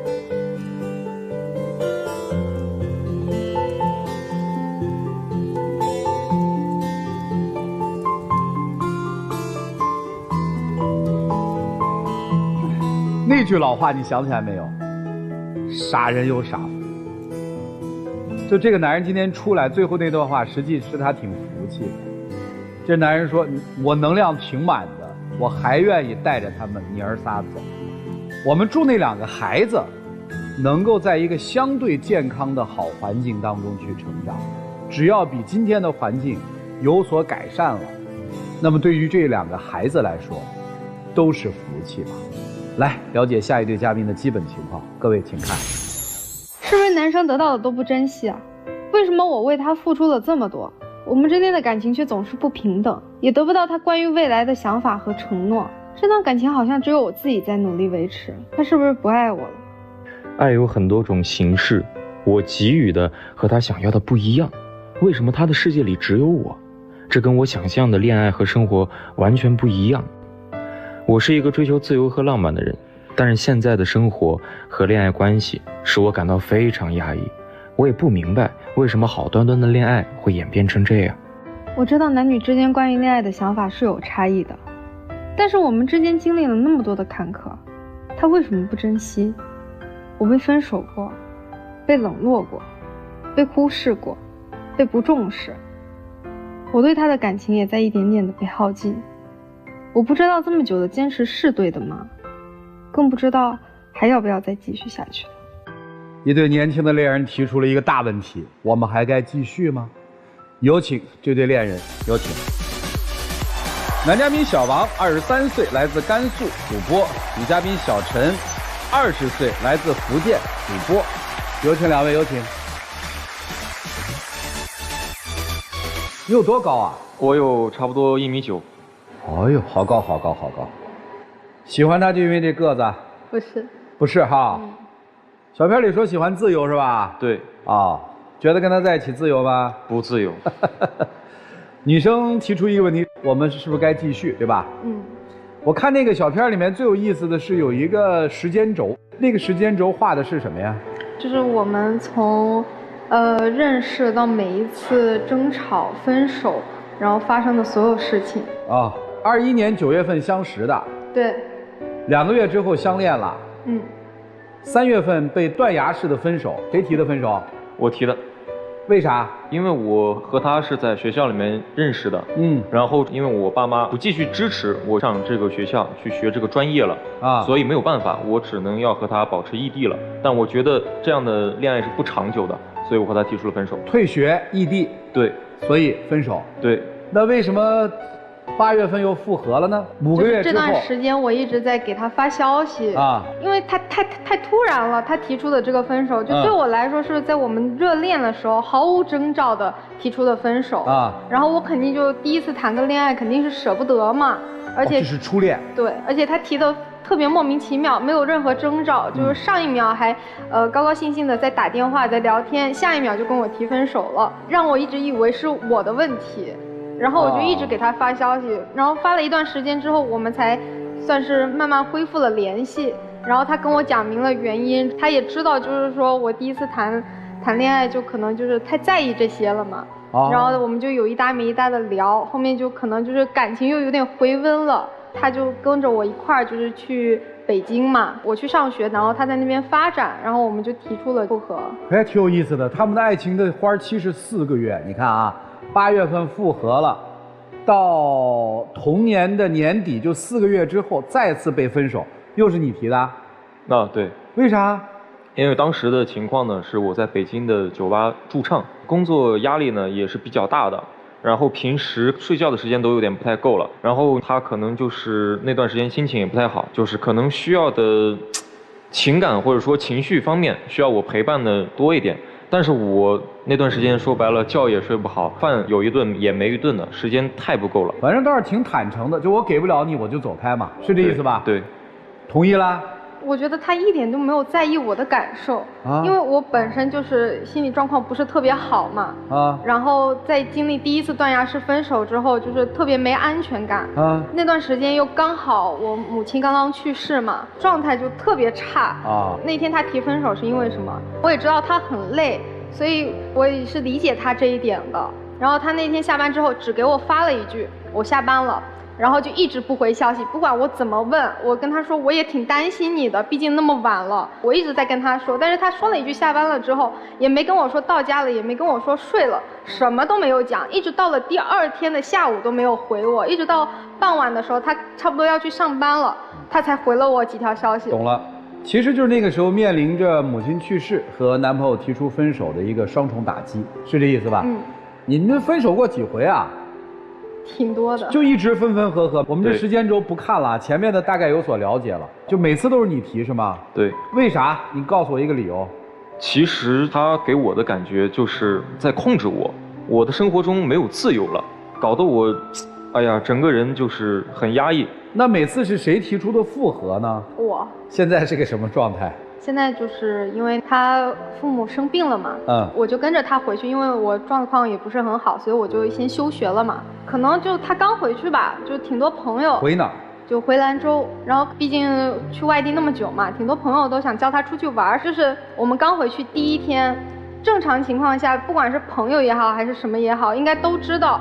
那句老话你想起来没有？傻人有傻福。就这个男人今天出来，最后那段话，实际是他挺服气的。这男人说：“我能量挺满的，我还愿意带着他们娘儿仨走。我们祝那2个孩子能够在一个相对健康的好环境当中去成长。只要比今天的环境有所改善了，那么对于这2个孩子来说，都是福气吧。”来了解下一对嘉宾的基本情况，各位请看。是不是男生得到的都不珍惜啊？为什么我为他付出了这么多，我们之间的感情却总是不平等，也得不到他关于未来的想法和承诺？这段感情好像只有我自己在努力维持，他是不是不爱我了？爱有很多种形式，我给予的和他想要的不一样，为什么他的世界里只有我？这跟我想象的恋爱和生活完全不一样。我是一个追求自由和浪漫的人，但是现在的生活和恋爱关系使我感到非常压抑。我也不明白为什么好端端的恋爱会演变成这样。我知道男女之间关于恋爱的想法是有差异的，但是我们之间经历了那么多的坎坷，他为什么不珍惜？我被分手过，被冷落过，被忽视过，被不重视，我对他的感情也在一点点的被耗尽。我不知道这么久的坚持是对的吗？更不知道还要不要再继续下去。一对年轻的恋人提出了一个大问题：我们还该继续吗？有请这对恋人，有请。男嘉宾小王，23岁，来自甘肃，主播；女嘉宾小陈，20岁，来自福建，主播。有请2位，有请。你有多高啊？我有差不多1.9米。哎呦，好高，好高，好高！喜欢他就因为这个子？不是，不是哈。小片里说喜欢自由是吧？对。啊，觉得跟他在一起自由吗？不自由。女生提出一个问题，我们是不是该继续，对吧？我看那个小片里面最有意思的是有一个时间轴，那个时间轴画的是什么呀？就是我们从认识到每一次争吵、分手，然后发生的所有事情。啊，21年9月份相识的。对。2个月之后相恋了。3月份被断崖式的分手，谁提的分手？我提的。为啥？因为我和他是在学校里面认识的，然后因为我爸妈不继续支持我上这个学校去学这个专业了啊，所以没有办法，我只能要和他保持异地了。但我觉得这样的恋爱是不长久的，所以我和他提出了分手。退学异地。对。所以分手。对。那为什么8月份又复合了呢？5个月之后，这段时间我一直在给他发消息啊，因为他太突然了，他提出的这个分手，就对我来说是在我们热恋的时候毫无征兆的提出的分手啊。然后我肯定就第一次谈个恋爱，肯定是舍不得嘛，而且这是初恋。对，而且他提的特别莫名其妙，没有任何征兆，就是上一秒还高高兴兴的在打电话在聊天，下一秒就跟我提分手了，让我一直以为是我的问题。然后我就一直给他发消息，然后发了一段时间之后，我们才算是慢慢恢复了联系。然后他跟我讲明了原因，他也知道就是说我第一次谈恋爱就可能就是太在意这些了嘛。然后我们就有一搭没一搭的聊，后面就可能就是感情又有点回温了。他就跟着我一块儿就是去北京嘛，我去上学，然后他在那边发展，然后我们就提出了复合。还挺有意思的，他们的爱情的花期是4个月，你看啊。8月份复合了，到同年的年底，就4个月之后再次被分手，又是你提的？对。为啥？因为当时的情况呢，是我在北京的酒吧驻唱，工作压力呢也是比较大的，然后平时睡觉的时间都有点不太够了，然后他可能就是那段时间心情也不太好，就是可能需要的情感或者说情绪方面需要我陪伴的多一点。但是我那段时间说白了，觉也睡不好，饭有一顿也没一顿的，时间太不够了。反正倒是挺坦诚的，就我给不了你，我就走开嘛，是这意思吧？对，同意啦。我觉得他一点都没有在意我的感受，因为我本身就是心理状况不是特别好嘛，然后在经历第一次断崖式分手之后，就是特别没安全感，那段时间又刚好我母亲刚刚去世嘛，状态就特别差，那天他提分手是因为什么？我也知道他很累，所以我也是理解他这一点的。然后他那天下班之后只给我发了一句我下班了，然后就一直不回消息，不管我怎么问，我跟他说我也挺担心你的，毕竟那么晚了，我一直在跟他说，但是他说了一句下班了之后，也没跟我说到家了，也没跟我说睡了，什么都没有讲，一直到了第2天的下午都没有回我，一直到傍晚的时候，他差不多要去上班了，他才回了我几条消息。懂了，其实就是那个时候面临着母亲去世和男朋友提出分手的一个双重打击，是这意思吧？你们分手过几回啊？挺多的，就一直分分合合。我们这时间轴不看了，前面的大概有所了解了。就每次都是你提是吗？对。为啥？你告诉我一个理由。其实他给我的感觉就是在控制我，我的生活中没有自由了，搞得我，哎呀，整个人就是很压抑。那每次是谁提出的复合呢？我。现在是个什么状态？现在就是因为他父母生病了嘛，我就跟着他回去，因为我状况也不是很好，所以我就先休学了嘛。可能就他刚回去吧，就挺多朋友。回哪儿？就回兰州，然后毕竟去外地那么久嘛，挺多朋友都想叫他出去玩。就是我们刚回去第1天，正常情况下，不管是朋友也好，还是什么也好，应该都知道，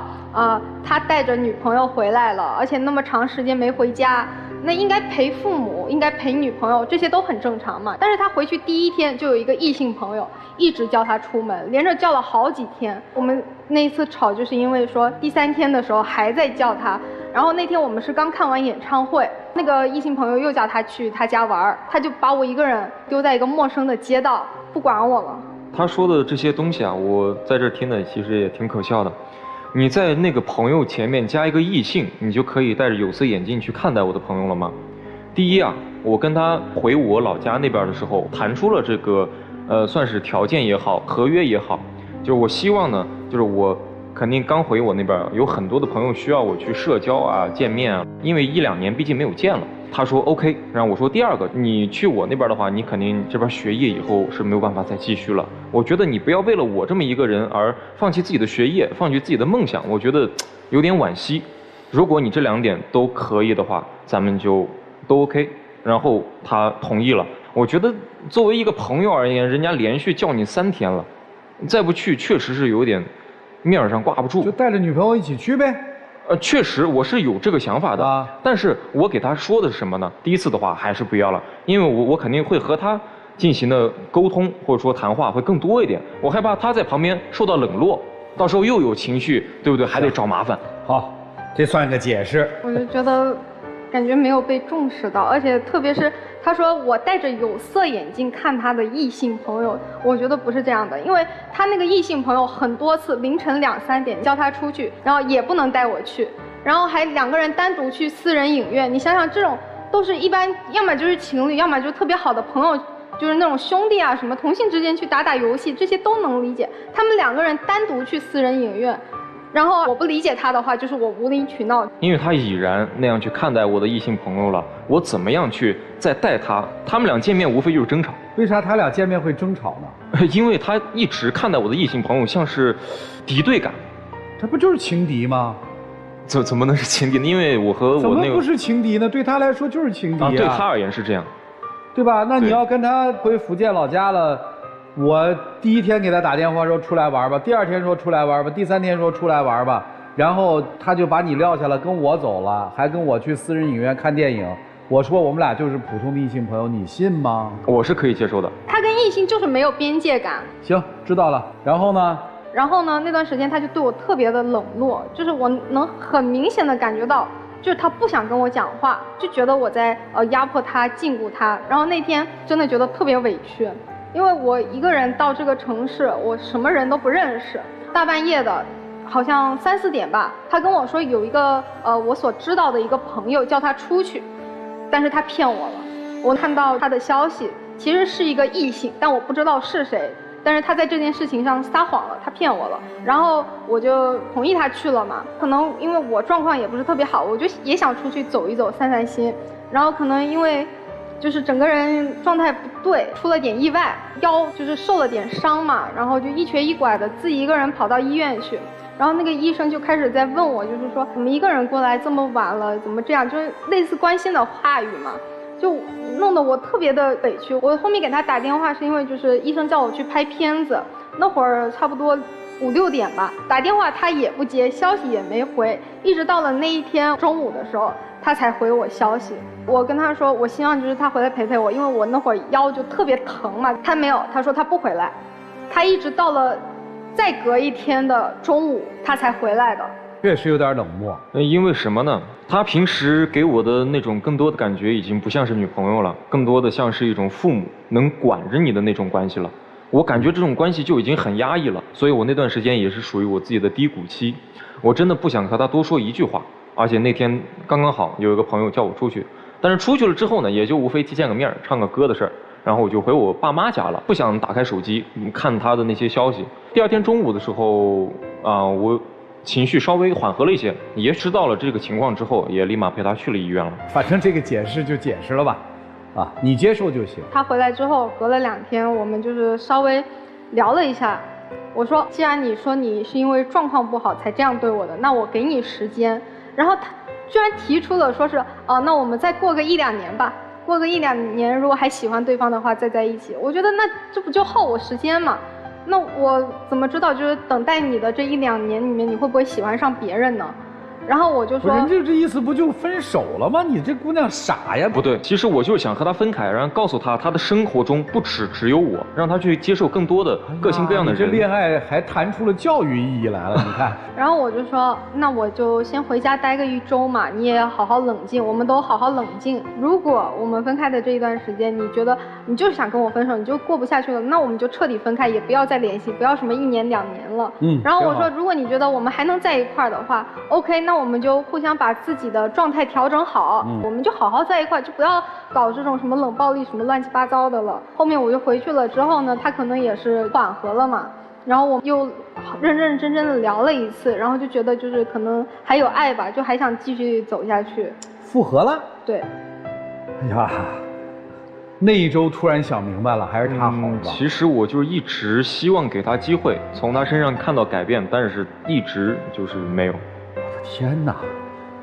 他带着女朋友回来了，而且那么长时间没回家。那应该陪父母，应该陪女朋友，这些都很正常嘛。但是他回去第1天就有一个异性朋友一直叫他出门，连着叫了好几天。我们那一次吵就是因为说第3天的时候还在叫他，然后那天我们是刚看完演唱会，那个异性朋友又叫他去他家玩，他就把我一个人丢在一个陌生的街道，不管我了。他说的这些东西啊，我在这听的其实也挺可笑的。你在那个朋友前面加一个异性，你就可以戴着有色眼镜去看待我的朋友了吗？第一啊，我跟他回我老家那边的时候，谈出了这个，算是条件也好，合约也好，就是我希望呢，就是我肯定刚回我那边，有很多的朋友需要我去社交啊、见面啊，因为1、2年毕竟没有见了。他说 OK， 然后我说第2个，你去我那边的话，你肯定这边学业以后是没有办法再继续了。我觉得你不要为了我这么一个人而放弃自己的学业，放弃自己的梦想，我觉得有点惋惜。如果你这2点都可以的话，咱们就都 OK。然后他同意了。我觉得作为一个朋友而言，人家连续叫你3天了，再不去确实是有点面上挂不住。就带着女朋友一起去呗。确实我是有这个想法的，但是我给他说的是什么呢？第1次的话还是不要了，因为我肯定会和他进行的沟通或者说谈话会更多一点，我害怕他在旁边受到冷落，到时候又有情绪，对不对？还得找麻烦。好，这算个解释。我就觉得感觉没有被重视到，而且特别是他说我戴着有色眼镜看他的异性朋友，我觉得不是这样的，因为他那个异性朋友很多次凌晨2、3点叫他出去，然后也不能带我去，然后还2个人单独去私人影院。你想想，这种都是一般，要么就是情侣，要么就特别好的朋友，就是那种兄弟啊什么，同性之间去打游戏，这些都能理解。他们2个人单独去私人影院。然后我不理解他的话，就是我无理取闹。因为他已然那样去看待我的异性朋友了，我怎么样去再带他？他们俩见面无非就是争吵。为啥他俩见面会争吵呢？因为他一直看待我的异性朋友像是敌对感。这不就是情敌吗？怎么能是情敌呢？因为我和我那个怎么不是情敌呢？对他来说就是情敌啊。对他而言是这样，对吧？那你要跟他回福建老家了。我第1天给他打电话说出来玩吧，第2天说出来玩吧，第3天说出来玩吧，然后他就把你撂下了，跟我走了，还跟我去私人影院看电影。我说我们俩就是普通的异性朋友，你信吗？我是可以接受的。他跟异性就是没有边界感。行，知道了。然后呢？然后呢？那段时间他就对我特别的冷落，就是我能很明显的感觉到，就是他不想跟我讲话，就觉得我在压迫他、禁锢他。然后那天真的觉得特别委屈。因为我一个人到这个城市，我什么人都不认识，大半夜的，好像3、4点吧，他跟我说有一个我所知道的一个朋友叫他出去，但是他骗我了。我看到他的消息，其实是一个异性，但我不知道是谁，但是他在这件事情上撒谎了，他骗我了。然后我就同意他去了嘛。可能因为我状况也不是特别好，我就也想出去走一走、散散心。然后可能因为就是整个人状态不对，出了点意外，腰就是受了点伤嘛，然后就一瘸一拐的自己一个人跑到医院去，然后那个医生就开始在问我，就是说怎么一个人过来这么晚了，怎么这样，就是类似关心的话语嘛，就弄得我特别的委屈。我后面给他打电话是因为就是医生叫我去拍片子，那会儿差不多5、6点吧，打电话他也不接，消息也没回，一直到了那一天中午的时候他才回我消息。我跟他说我希望就是他回来陪陪我，因为我那会儿腰就特别疼嘛。他没有，他说他不回来，他一直到了再隔1天的中午他才回来的。确实有点冷漠。因为什么呢？他平时给我的那种更多的感觉已经不像是女朋友了，更多的像是一种父母能管着你的那种关系了。我感觉这种关系就已经很压抑了，所以我那段时间也是属于我自己的低谷期。我真的不想和他多说一句话，而且那天刚刚好有一个朋友叫我出去。但是出去了之后呢，也就无非见个面、唱个歌的事儿，然后我就回我爸妈家了，不想打开手机看他的那些消息。第2天中午的时候我情绪稍微缓和了一些，也知道了这个情况之后，也立马陪他去了医院了。反正这个解释就解释了吧，你接受就行。他回来之后，隔了2天，我们就是稍微聊了一下。我说，既然你说你是因为状况不好才这样对我的，那我给你时间。然后他居然提出了说是那我们再过个1、2年吧，过个1、2年，如果还喜欢对方的话再在一起。我觉得那这不就耗我时间吗？那我怎么知道就是等待你的这1、2年里面你会不会喜欢上别人呢？然后我就说，人家这意思不就分手了吗？你这姑娘傻呀！不对，其实我就是想和她分开，然后告诉她，她的生活中不只有我，让她去接受更多的各性各样的人。这恋爱还谈出了教育意义来了，你看。然后我就说，那我就先回家待个1周嘛，你也好好冷静，我们都好好冷静。如果我们分开的这一段时间，你觉得你就是想跟我分手，你就过不下去了，那我们就彻底分开，也不要再联系，不要什么1年2年了。然后我说，如果你觉得我们还能在一块儿的话 ，OK， 那我们就互相把自己的状态调整好，我们就好好在一块，就不要搞这种什么冷暴力什么乱七八糟的了。后面我就回去了之后呢，他可能也是缓和了嘛，然后我又认认真真的聊了一次，然后就觉得就是可能还有爱吧，就还想继续走下去。复合了？对。哎呀，那1周突然想明白了，还是他好吧？其实我就一直希望给他机会，从他身上看到改变，但是一直就是没有。我的天哪，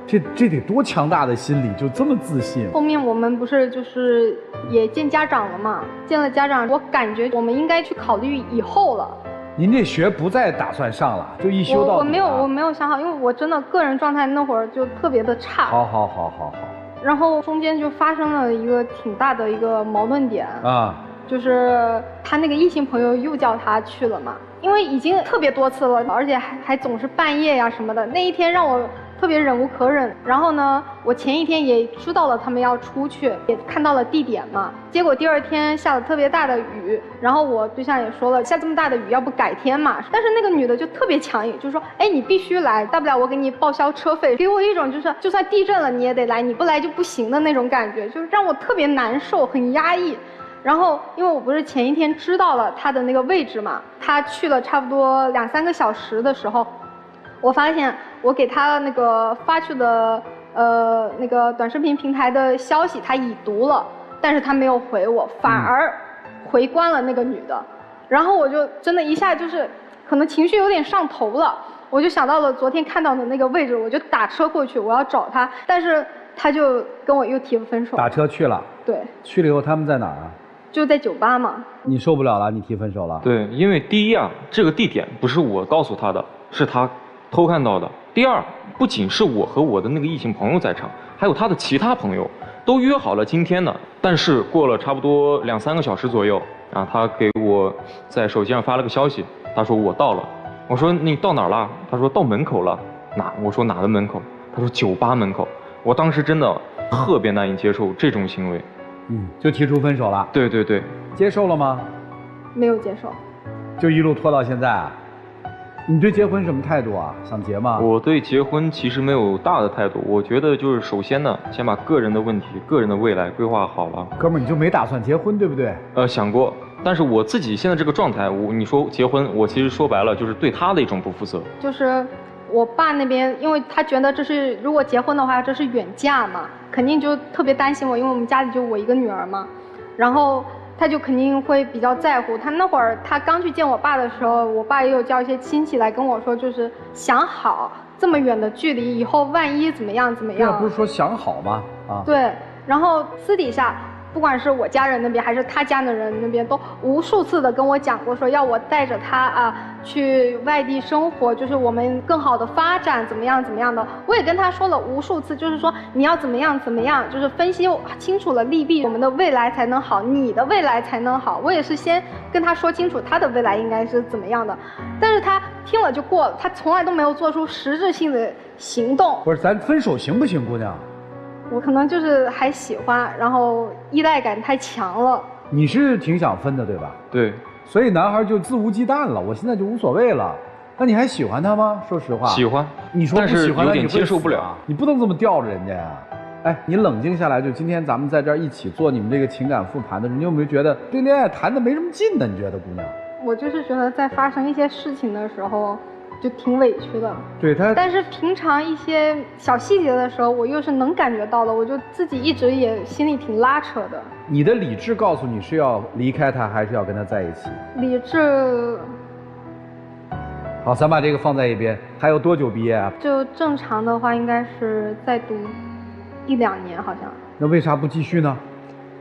这得多强大的心理，就这么自信。后面我们不是就是也见家长了嘛？见了家长，我感觉我们应该去考虑以后了。您这学不再打算上了，就一修到底了。我没有想好，因为我真的个人状态那会儿就特别的差。好。然后中间就发生了一个挺大的一个矛盾点啊，就是他那个异性朋友又叫他去了嘛，因为已经特别多次了，而且还总是半夜呀什么的。那一天让我特别忍无可忍。然后呢，我前一天也知道了他们要出去，也看到了地点嘛。结果第二天下了特别大的雨，然后我对象也说了，下这么大的雨，要不改天嘛。但是那个女的就特别强硬，就说，哎，你必须来，大不了我给你报销车费，给我一种就是就算地震了你也得来，你不来就不行的那种感觉，就让我特别难受，很压抑。然后，因为我不是前一天知道了他的那个位置嘛，他去了差不多2-3个小时的时候，我发现我给他那个发去的那个短视频平台的消息他已读了，但是他没有回我，反而回关了那个女的。然后我就真的一下就是可能情绪有点上头了，我就想到了昨天看到的那个位置，我就打车过去，我要找他，但是他就跟我又提了分手。打车去了？对。去了以后他们在哪儿啊？就在酒吧嘛。你受不了了，你提分手了？对，因为第一啊，这个地点不是我告诉他的，是他偷看到的。第二，不仅是我和我的那个异性朋友在场，还有他的其他朋友都约好了今天呢。但是过了差不多2-3个小时左右啊，他给我在手机上发了个消息，他说我到了。我说你到哪儿了？他说到门口了。我说哪的门口？他说酒吧门口。我当时真的特别难以接受这种行为。就提出分手了。对对对。接受了吗？没有接受。就一路拖到现在啊？你对结婚什么态度啊？想结吗？我对结婚其实没有大的态度，我觉得就是首先呢，先把个人的问题、个人的未来规划好了。哥们儿，你就没打算结婚，对不对？想过，但是我自己现在这个状态，你说结婚，我其实说白了就是对他的一种不负责。就是我爸那边，因为他觉得这是如果结婚的话，这是远嫁嘛，肯定就特别担心我，因为我们家里就我一个女儿嘛，然后他就肯定会比较在乎。他那会儿他刚去见我爸的时候，我爸也有叫一些亲戚来跟我说，就是想好这么远的距离，以后万一怎么样怎么样。不是说想好吗？啊。对，然后私底下。不管是我家人那边还是他家的人那边，都无数次的跟我讲过，说要我带着他啊去外地生活，就是我们更好的发展，怎么样怎么样的。我也跟他说了无数次，就是说你要怎么样怎么样，就是分析清楚了利弊，我们的未来才能好，你的未来才能好。我也是先跟他说清楚他的未来应该是怎么样的，但是他听了就过了，他从来都没有做出实质性的行动。不是，咱分手行不行，姑娘？我可能就是还喜欢，然后依赖感太强了。你是挺想分的，对吧？对。所以男孩就肆无忌惮了，我现在就无所谓了。那你还喜欢他吗？说实话。喜欢。你说不喜欢他，有点接受不了。你不能这么吊着人家呀。哎，你冷静下来，就今天咱们在这儿一起做你们这个情感复盘的时候，你有没有觉得对恋爱谈的没什么劲呢？你觉得，姑娘？我就是觉得在发生一些事情的时候。就挺委屈的，对他。但是平常一些小细节的时候，我又是能感觉到的，我就自己一直也心里挺拉扯的。你的理智告诉你是要离开他，还是要跟他在一起？理智。好，咱把这个放在一边。还有多久毕业啊？就正常的话，应该是再读1-2年，好像。那为啥不继续呢？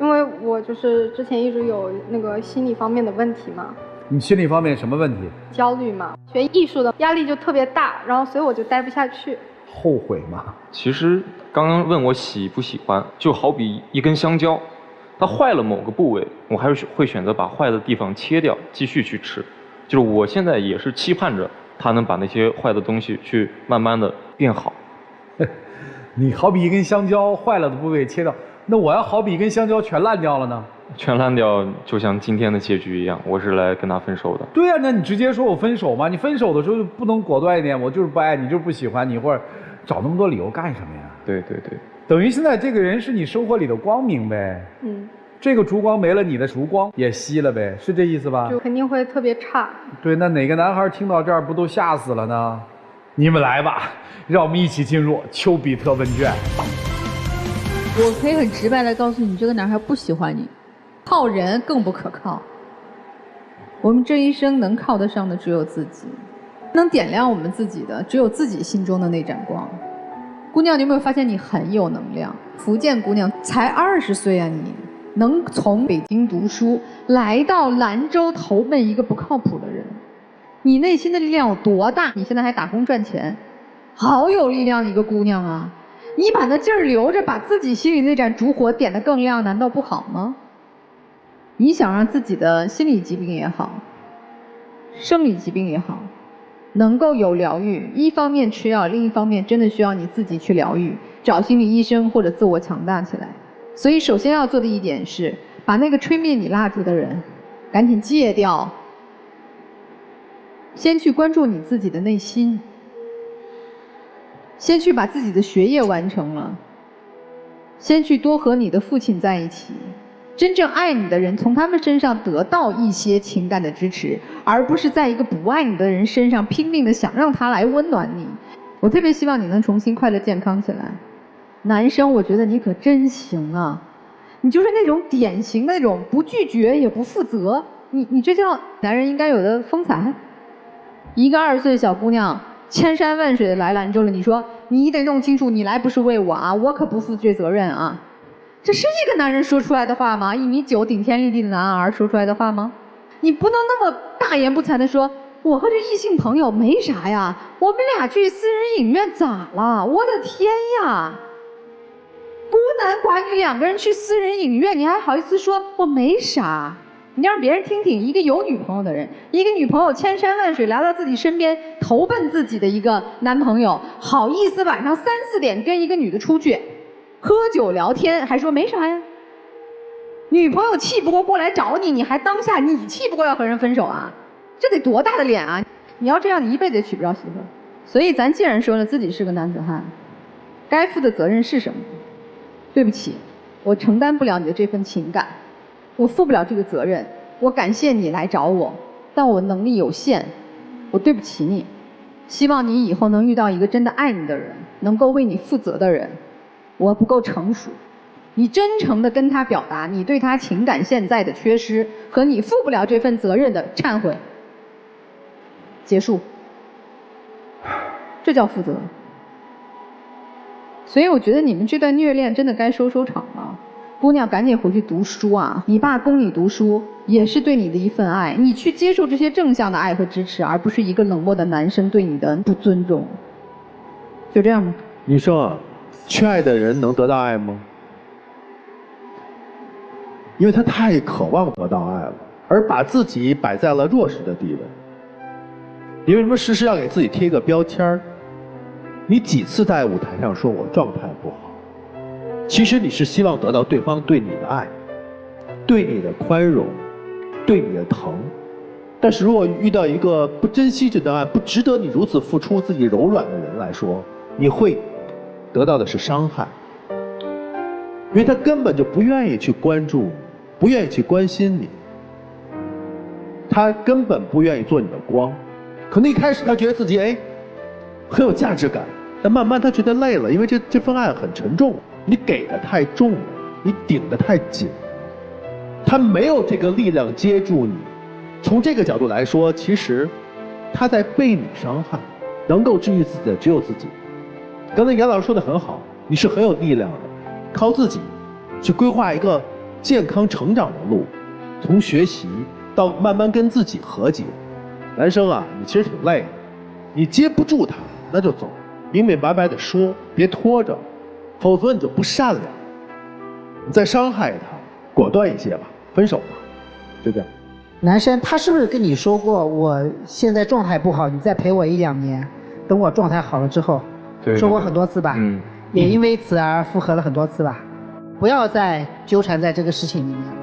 因为我就是之前一直有那个心理方面的问题嘛。你心理方面什么问题？焦虑嘛，学艺术的压力就特别大，然后所以我就待不下去。后悔吗？其实刚刚问我喜不喜欢，就好比一根香蕉，它坏了某个部位，我还是会选择把坏的地方切掉，继续去吃。就是我现在也是期盼着它能把那些坏的东西去慢慢的变好。你好比一根香蕉，坏了的部位切掉，那我要好比一根香蕉全烂掉了呢？全烂掉，就像今天的结局一样，我是来跟他分手的。对呀，那你直接说我分手嘛？你分手的时候就不能果断一点？我就是不爱你，就是不喜欢你，或者找那么多理由干什么呀？对对对，等于现在这个人是你生活里的光明呗。这个烛光没了，你的烛光也熄了呗，是这意思吧？就肯定会特别差。对，那哪个男孩听到这儿不都吓死了呢？你们来吧，让我们一起进入丘比特问卷。我可以很直白的告诉你，这个男孩不喜欢你。靠人更不可靠，我们这一生能靠得上的只有自己，能点亮我们自己的只有自己心中的那盏光。姑娘，你有没有发现你很有能量？福建姑娘才20岁啊，你能从北京读书来到兰州投奔一个不靠谱的人，你内心的力量有多大？你现在还打工赚钱，好有力量的一个姑娘啊！你把那劲儿留着，把自己心里那盏烛火点得更亮，难道不好吗？你想让自己的心理疾病也好，生理疾病也好，能够有疗愈，一方面吃药，另一方面真的需要你自己去疗愈，找心理医生或者自我强大起来。所以首先要做的一点是，把那个吹灭你蜡烛的人赶紧戒掉，先去关注你自己的内心，先去把自己的学业完成了，先去多和你的父亲在一起，真正爱你的人从他们身上得到一些情感的支持，而不是在一个不爱你的人身上拼命的想让他来温暖你。我特别希望你能重新快乐健康起来。男生，我觉得你可真行啊，你就是那种典型的那种不拒绝也不负责，你这叫男人应该有的风采。一个20岁的小姑娘千山万水的来兰州了，你说你得弄清楚，你来不是为我啊，我可不负这责任啊。这是一个男人说出来的话吗？1.9米顶天立地的男儿说出来的话吗？你不能那么大言不惭的说，我和这异性朋友没啥呀，我们俩去私人影院咋了？我的天呀！孤男寡女2个人去私人影院，你还好意思说我没啥？你让别人听听，一个有女朋友的人，一个女朋友千山万水来到自己身边，投奔自己的一个男朋友，好意思晚上3、4点跟一个女的出去喝酒聊天，还说没啥呀？女朋友气不过来找你，你还当下你气不过要和人分手啊？这得多大的脸啊！你要这样，你一辈子也娶不着媳妇。所以咱既然说了自己是个男子汉，该负的责任是什么？对不起，我承担不了你的这份情感，我负不了这个责任。我感谢你来找我，但我能力有限，我对不起你。希望你以后能遇到一个真的爱你的人，能够为你负责的人。我不够成熟，你真诚地跟他表达你对他情感现在的缺失和你负不了这份责任的忏悔，结束，这叫负责。所以我觉得你们这段虐恋真的该收场了。姑娘赶紧回去读书啊，你爸供你读书也是对你的一份爱，你去接受这些正向的爱和支持，而不是一个冷漠的男生对你的不尊重。就这样吗？女生啊，缺爱的人能得到爱吗？因为他太渴望得到爱了，而把自己摆在了弱势的地位。你为什么时时要给自己贴一个标签儿？你几次在舞台上说我状态不好，其实你是希望得到对方对你的爱，对你的宽容，对你的疼。但是如果遇到一个不珍惜这段爱，不值得你如此付出自己柔软的人来说，你会得到的是伤害。因为他根本就不愿意去关注，不愿意去关心你，他根本不愿意做你的光。可能一开始他觉得自己很有价值感，但慢慢他觉得累了，因为这份爱很沉重，你给的太重了，你顶得太紧，他没有这个力量接住你。从这个角度来说，其实他在被你伤害，能够治愈自己的只有自己。刚才杨老师说的很好，你是很有力量的，靠自己去规划一个健康成长的路，从学习到慢慢跟自己和解。男生啊，你其实挺累的，你接不住他那就走，明明白白的说，别拖着，否则你就不善良，你再伤害他，果断一些吧，分手吧，就这样。男生他是不是跟你说过，我现在状态不好，你再陪我1、2年，等我状态好了之后，说过很多次吧？也因为此而复合了很多次吧？不要再纠缠在这个事情里面了，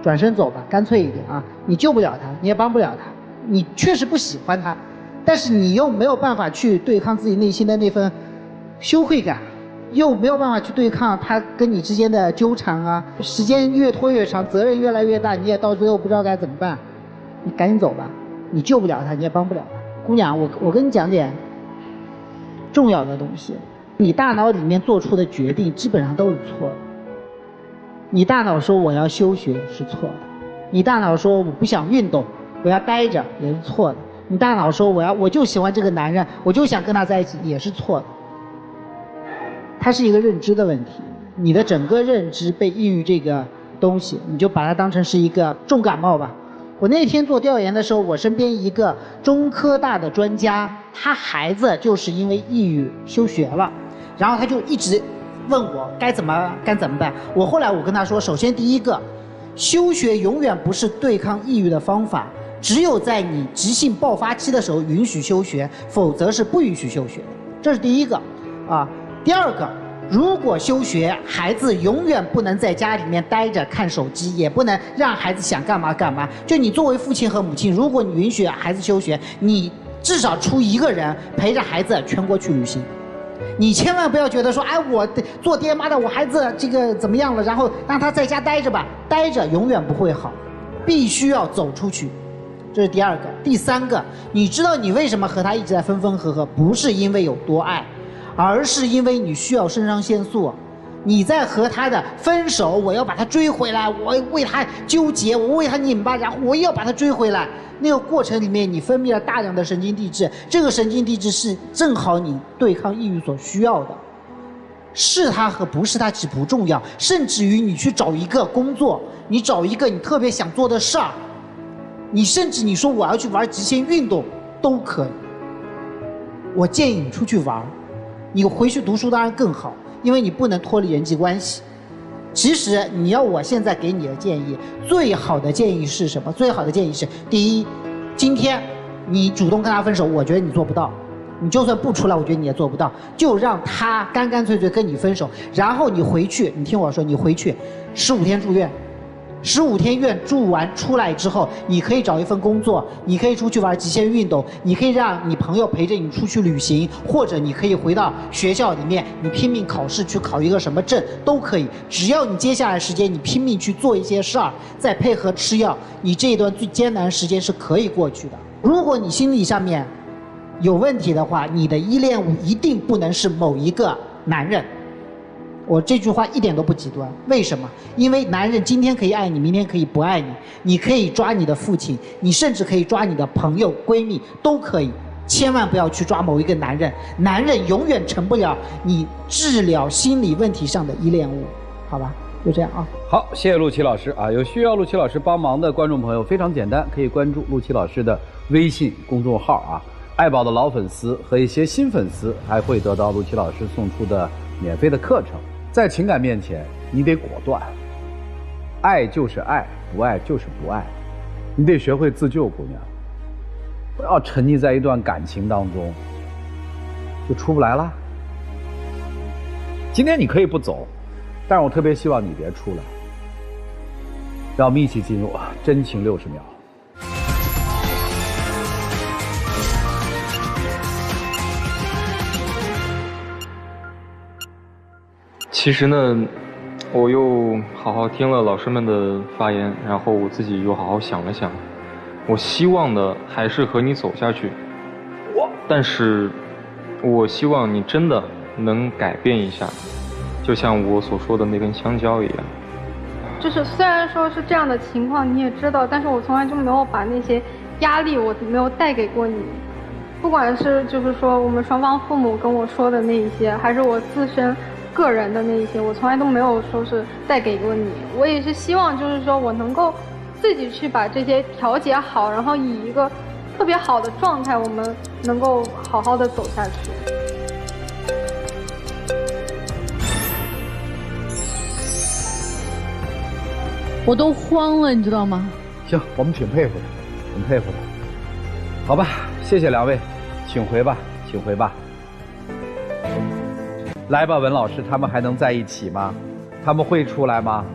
转身走吧，干脆一点啊！你救不了他，你也帮不了他，你确实不喜欢他，但是你又没有办法去对抗自己内心的那份羞愧感，又没有办法去对抗他跟你之间的纠缠啊，时间越拖越长，责任越来越大，你也到最后不知道该怎么办，你赶紧走吧，你救不了他，你也帮不了他。姑娘，我跟你讲点重要的东西，你大脑里面做出的决定基本上都是错的。你大脑说我要休学是错的，你大脑说我不想运动，我要待着也是错的，你大脑说我就喜欢这个男人，我就想跟他在一起也是错的。它是一个认知的问题，你的整个认知被抑郁这个东西，你就把它当成是一个重感冒吧。我那天做调研的时候，我身边一个中科大的专家，他孩子就是因为抑郁休学了，然后他就一直问我该怎么办。后来我跟他说，首先第一个，休学永远不是对抗抑郁的方法，只有在你急性爆发期的时候允许休学，否则是不允许休学的。这是第一个，啊，第二个，如果休学，孩子永远不能在家里面待着看手机，也不能让孩子想干嘛干嘛。就你作为父亲和母亲，如果你允许孩子休学，你至少出一个人陪着孩子全国去旅行。你千万不要觉得说，哎，我做爹妈的，我孩子这个怎么样了，然后让他在家待着吧，待着永远不会好，必须要走出去。这是第二个。第三个，你知道你为什么和他一直在分分合合，不是因为有多爱，而是因为你需要肾上腺素。你在和他的分手，我要把他追回来，我为他纠结，我为他拧巴，然后我又要把他追回来。那个过程里面，你分泌了大量的神经递质，这个神经递质是正好你对抗抑郁所需要的。是他和不是他其实不重要，甚至于你去找一个工作，你找一个你特别想做的事儿，你甚至你说我要去玩极限运动都可以。我建议你出去玩，你回去读书当然更好，因为你不能脱离人际关系。其实你要我现在给你的建议，最好的建议是什么？最好的建议是，第一，今天你主动跟他分手，我觉得你做不到。你就算不出来，我觉得你也做不到，就让他干干脆脆跟你分手，然后你回去，你听我说，你回去15天住院。15天院住完出来之后，你可以找一份工作，你可以出去玩极限运动，你可以让你朋友陪着你出去旅行，或者你可以回到学校里面，你拼命考试去考一个什么证都可以。只要你接下来时间你拼命去做一些事儿，再配合吃药，你这一段最艰难的时间是可以过去的。如果你心理上面有问题的话，你的依恋物一定不能是某一个男人。我这句话一点都不极端，为什么？因为男人今天可以爱你，明天可以不爱你，你可以抓你的父亲，你甚至可以抓你的朋友、闺蜜，都可以。千万不要去抓某一个男人，男人永远成不了你治疗心理问题上的依恋物，好吧？就这样啊。好，谢谢陆琪老师啊！有需要陆琪老师帮忙的观众朋友，非常简单，可以关注陆琪老师的微信公众号啊。爱宝的老粉丝和一些新粉丝还会得到陆琪老师送出的免费的课程。在情感面前，你得果断，爱就是爱，不爱就是不爱，你得学会自救，姑娘，不要沉溺在一段感情当中，就出不来了。今天你可以不走，但是我特别希望你别出来。让我们一起进入真情60秒。其实呢，我又好好听了老师们的发言，然后我自己又好好想了想，我希望的还是和你走下去，但是我希望你真的能改变一下，就像我所说的那根香蕉一样。就是虽然说是这样的情况你也知道，但是我从来就没有把那些压力我没有带给过你，不管是就是说我们双方父母跟我说的那一些，还是我自身个人的那一些，我从来都没有说是带给过你。我也是希望就是说我能够自己去把这些调节好，然后以一个特别好的状态，我们能够好好的走下去。我都慌了，你知道吗？行，我们挺佩服的，挺佩服的。好吧，谢谢两位，请回吧，请回吧。来吧，文老师，他们还能在一起吗？他们会出来吗？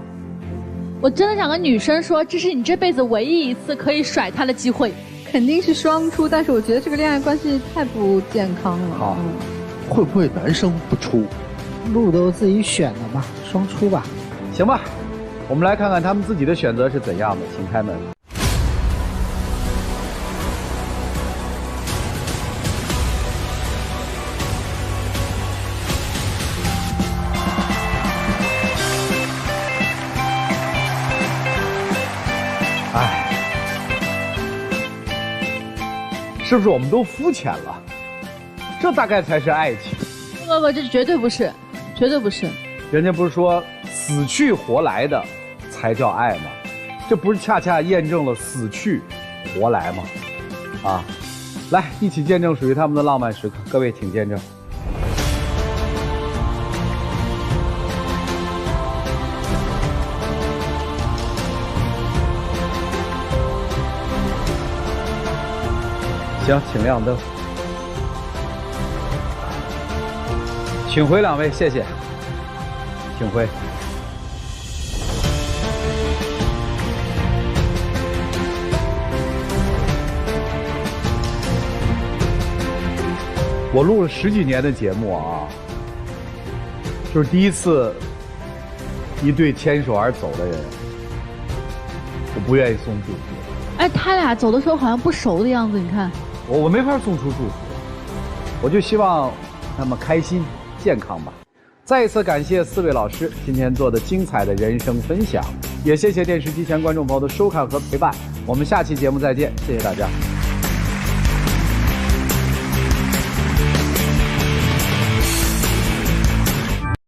我真的想跟女生说，这是你这辈子唯一一次可以甩他的机会。肯定是双出，但是我觉得这个恋爱关系太不健康了。好，会不会男生不出？路都自己选的嘛，双出吧。行吧，我们来看看他们自己的选择是怎样的，请开门。是不是我们都肤浅了？这大概才是爱情。不，这绝对不是，绝对不是。人家不是说死去活来的才叫爱吗？这不是恰恰验证了死去活来吗？啊，来一起见证属于他们的浪漫时刻，各位请见证。行，请亮灯。请回2位，谢谢。请回。我录了10几年的节目啊，就是第一次一对牵手而走的人，我不愿意送祝福。哎，他俩走的时候好像不熟的样子，你看。我没法送出祝福，我就希望他们开心健康吧。再一次感谢4位老师今天做的精彩的人生分享，也谢谢电视机前观众朋友的收看和陪伴。我们下期节目再见，谢谢大家。